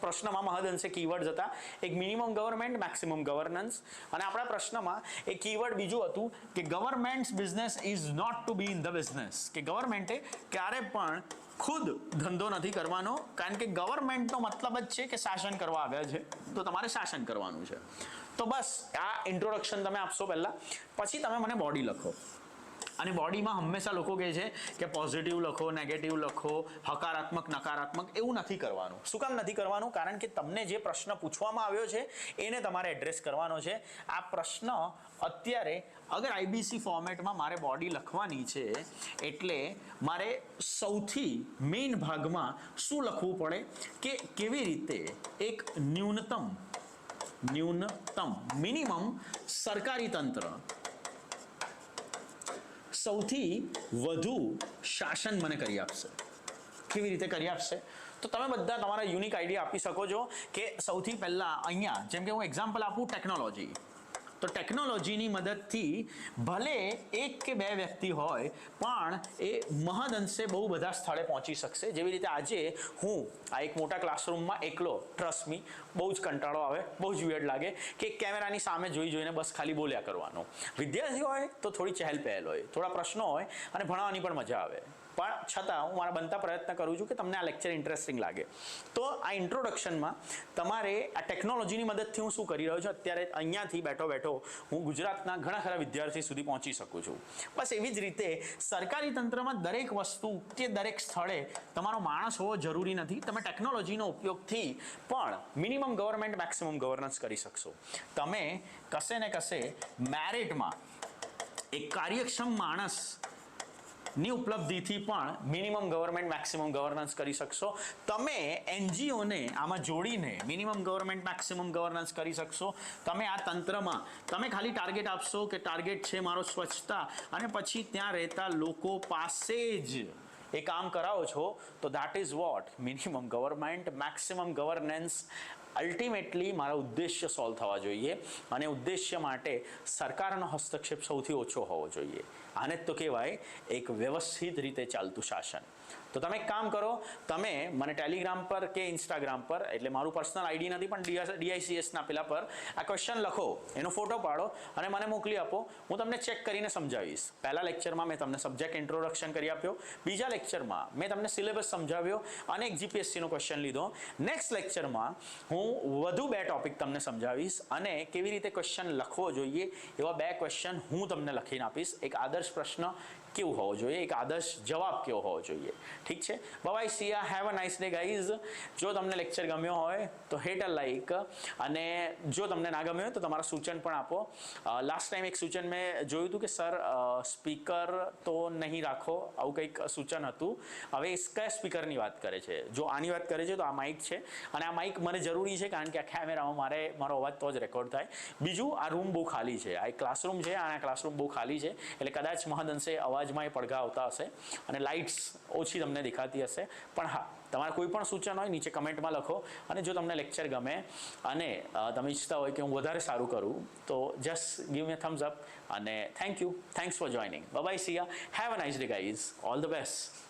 પ્રશ્નમાં મહદઅંશે કીવર્ડ્સ હતા. એક મિનિમમ ગવર્નમેન્ટ, મેક્સિમમ ગવર્નન્સ, અને આપણા પ્રશ્નમાં એક કીવર્ડ બીજું હતું કે government's business is not to be in the business, કે ગવર્મેન્ટે ક્યારે પણ ખુદ ધંધો નથી કરવાનો, કારણ કે ગવર્મેન્ટનો મતલબ જ છે કે શાસન કરવા આવ્યા છે, તો તમારે શાસન કરવાનું છે. તો બસ આ ઇન્ટ્રોડક્શન તમે આપશો પહેલા, પછી તમે મને બોડી લખો. અને બોડીમાં હંમેશા લોકો કહે છે કે પોઝિટિવ લખો, નેગેટિવ લખો, હકારાત્મક, નકારાત્મક, એવું નથી કરવાનું. શું કામ નથી કરવાનું? કારણ કે તમને જે પ્રશ્ન પૂછવામાં આવ્યો છે એને તમારે એડ્રેસ કરવાનો છે. આ પ્રશ્ન અત્યારે અગર આઈબીસી ફોર્મેટમાં મારે બોડી લખવાની છે એટલે મારે સૌથી મેઇન ભાગમાં શું લખવું પડે કે કેવી રીતે એક ન્યૂનતમ મિનિમમ સરકારી તંત્ર સૌથી વધુ શાસન મને કરી આપશે. કેવી રીતે કરી આપશે? તો તમે બધા તમારા યુનિક આઈડિયા આપી શકો છો કે સૌથી પહેલા અહીંયા જેમ કે હું એક્ઝામ્પલ આપું ટેકનોલોજી, તો ટેકનોલોજીની મદદથી ભલે એક કે બે વ્યક્તિ હોય પણ એ મહદઅંશે બહુ બધા સ્થળે પહોંચી શકશે. જેવી રીતે આજે હું આ એક મોટા ક્લાસરૂમમાં એકલો, ટ્રસ્ટ મી, બહુ જ કંટાળો આવે, બહુ જ વિયર્ડ લાગે કે કેમેરાની સામે જોઈને બસ ખાલી બોલ્યા કરવાનું. વિદ્યાર્થી હોય તો થોડી ચહેલ પહેલ હોય, થોડા પ્રશ્નો હોય અને ભણાવવાની પણ મજા આવે, પણ છતાં હું મારા બનતા પ્રયત્ન કરું છું કે તમને આ લેક્ચર ઇન્ટરેસ્ટિંગ લાગે. તો આ ઇન્ટ્રોડક્શનમાં તમારે આ ટેકનોલોજીની મદદથી હું શું કરી રહ્યો છું, અત્યારે અહીંયાથી બેઠો હું ગુજરાતના ઘણા ખરા વિદ્યાર્થી સુધી પહોંચી શકું છું. બસ એવી જ રીતે સરકારી તંત્રમાં દરેક વસ્તુ કે દરેક સ્થળે તમારો માણસ હોવો જરૂરી નથી. તમે ટેકનોલોજીનો ઉપયોગથી પણ મિનિમમ ગવર્નમેન્ટ, મેક્સિમમ ગવર્નન્સ કરી શકશો. તમે કશે ને કશે મેરિટમાં એક કાર્યક્ષમ માણસ ની ઉપલબ્ધિથી પણ મિનિમમ ગવર્નમેન્ટ, મેક્સિમમ ગવર્નન્સ કરી શકશો. તમે એનજીઓને આમાં જોડીને મિનિમમ ગવર્નમેન્ટ, મેક્સિમમ ગવર્નન્સ કરી શકશો. તમે આ તંત્રમાં તમે ખાલી ટાર્ગેટ આપશો કે ટાર્ગેટ છે મારો સ્વચ્છતા, અને પછી ત્યાં રહેતા લોકો પાસે જ એ કામ કરાવો છો, તો that is what minimum government, maximum governance. Ultimately મારા ઉદ્દેશ્ય સોલ્વ થવા જોઈએ, અને ઉદ્દેશ્ય માટે સરકારનો હસ્તક્ષેપ સૌથી ઓછો હોવો જોઈએ. આને જ તો કહેવાય એક વ્યવસ્થિત રીતે ચાલતું શાસન. તો તમે એક કામ કરો, તમે મને ટેલિગ્રામ પર કે ઇન્સ્ટાગ્રામ પર, એટલે મારું પર્સનલ આઈડી નથી પણ ડીઆઈસીએસના પેલા પર આ ક્વેશ્ચન લખો, એનો ફોટો પાડો અને મને મોકલી આપો. હું તમને ચેક કરીને સમજાવીશ. પહેલા લેક્ચરમાં મેં તમને સબ્જેક્ટ ઇન્ટ્રોડક્શન કરી આપ્યો, બીજા લેક્ચરમાં મેં તમને સિલેબસ સમજાવ્યો અને એક જીપીએસસીનો ક્વેશ્ચન લીધો. નેક્સ્ટ લેક્ચરમાં હું વધુ 2 ટોપિક તમને સમજાવીશ અને કેવી રીતે ક્વેશ્ચન લખવો જોઈએ એવા 2 ક્વેશ્ચન હું તમને લખીને આપીશ. એક આદર્શ પ્રશ્ન કેવું હોવું જોઈએ, એક આદર્શ જવાબ કેવો હોવો જોઈએ. ઠીક છે, bye Siya, have a nice day guys. જો તમને લેક્ચર ગમ્યો હોય તો હિટ અ લાઈક, અને જો તમને ના ગમ્યો હોય તો તમારા સૂચન પણ આપો. લાસ્ટ ટાઈમ એક સૂચન મેં જોયું હતું કે સર સ્પીકર તો નહીં રાખો, આવું કંઈક સૂચન હતું. હવે કયા સ્પીકરની વાત કરે છે? જો આની વાત કરે છે તો આ માઇક છે, અને આ માઇક મને જરૂરી છે કારણ કે આ કેમેરામાં મારો અવાજ તો જ રેકોર્ડ થાય. બીજું, આ રૂમ બહુ ખાલી છે, આ એક ક્લાસરૂમ છે અને આ ક્લાસરૂમ બહુ ખાલી છે, એટલે કદાચ મહદઅંશે અવાજમાં એ પડઘા આવતા હશે અને લાઇટ્સ ઓછી તમને દેખાતી હશે. પણ હા, તમારે કોઈ પણ સૂચન હોય નીચે કમેન્ટમાં લખો, અને જો તમને લેક્ચર ગમે અને તમે ઈચ્છતા હોય કે હું વધારે સારું કરું તો just give me thumbs up. અને thank you, thanks for joining. Bye Siya, have a nice day guys, all the best.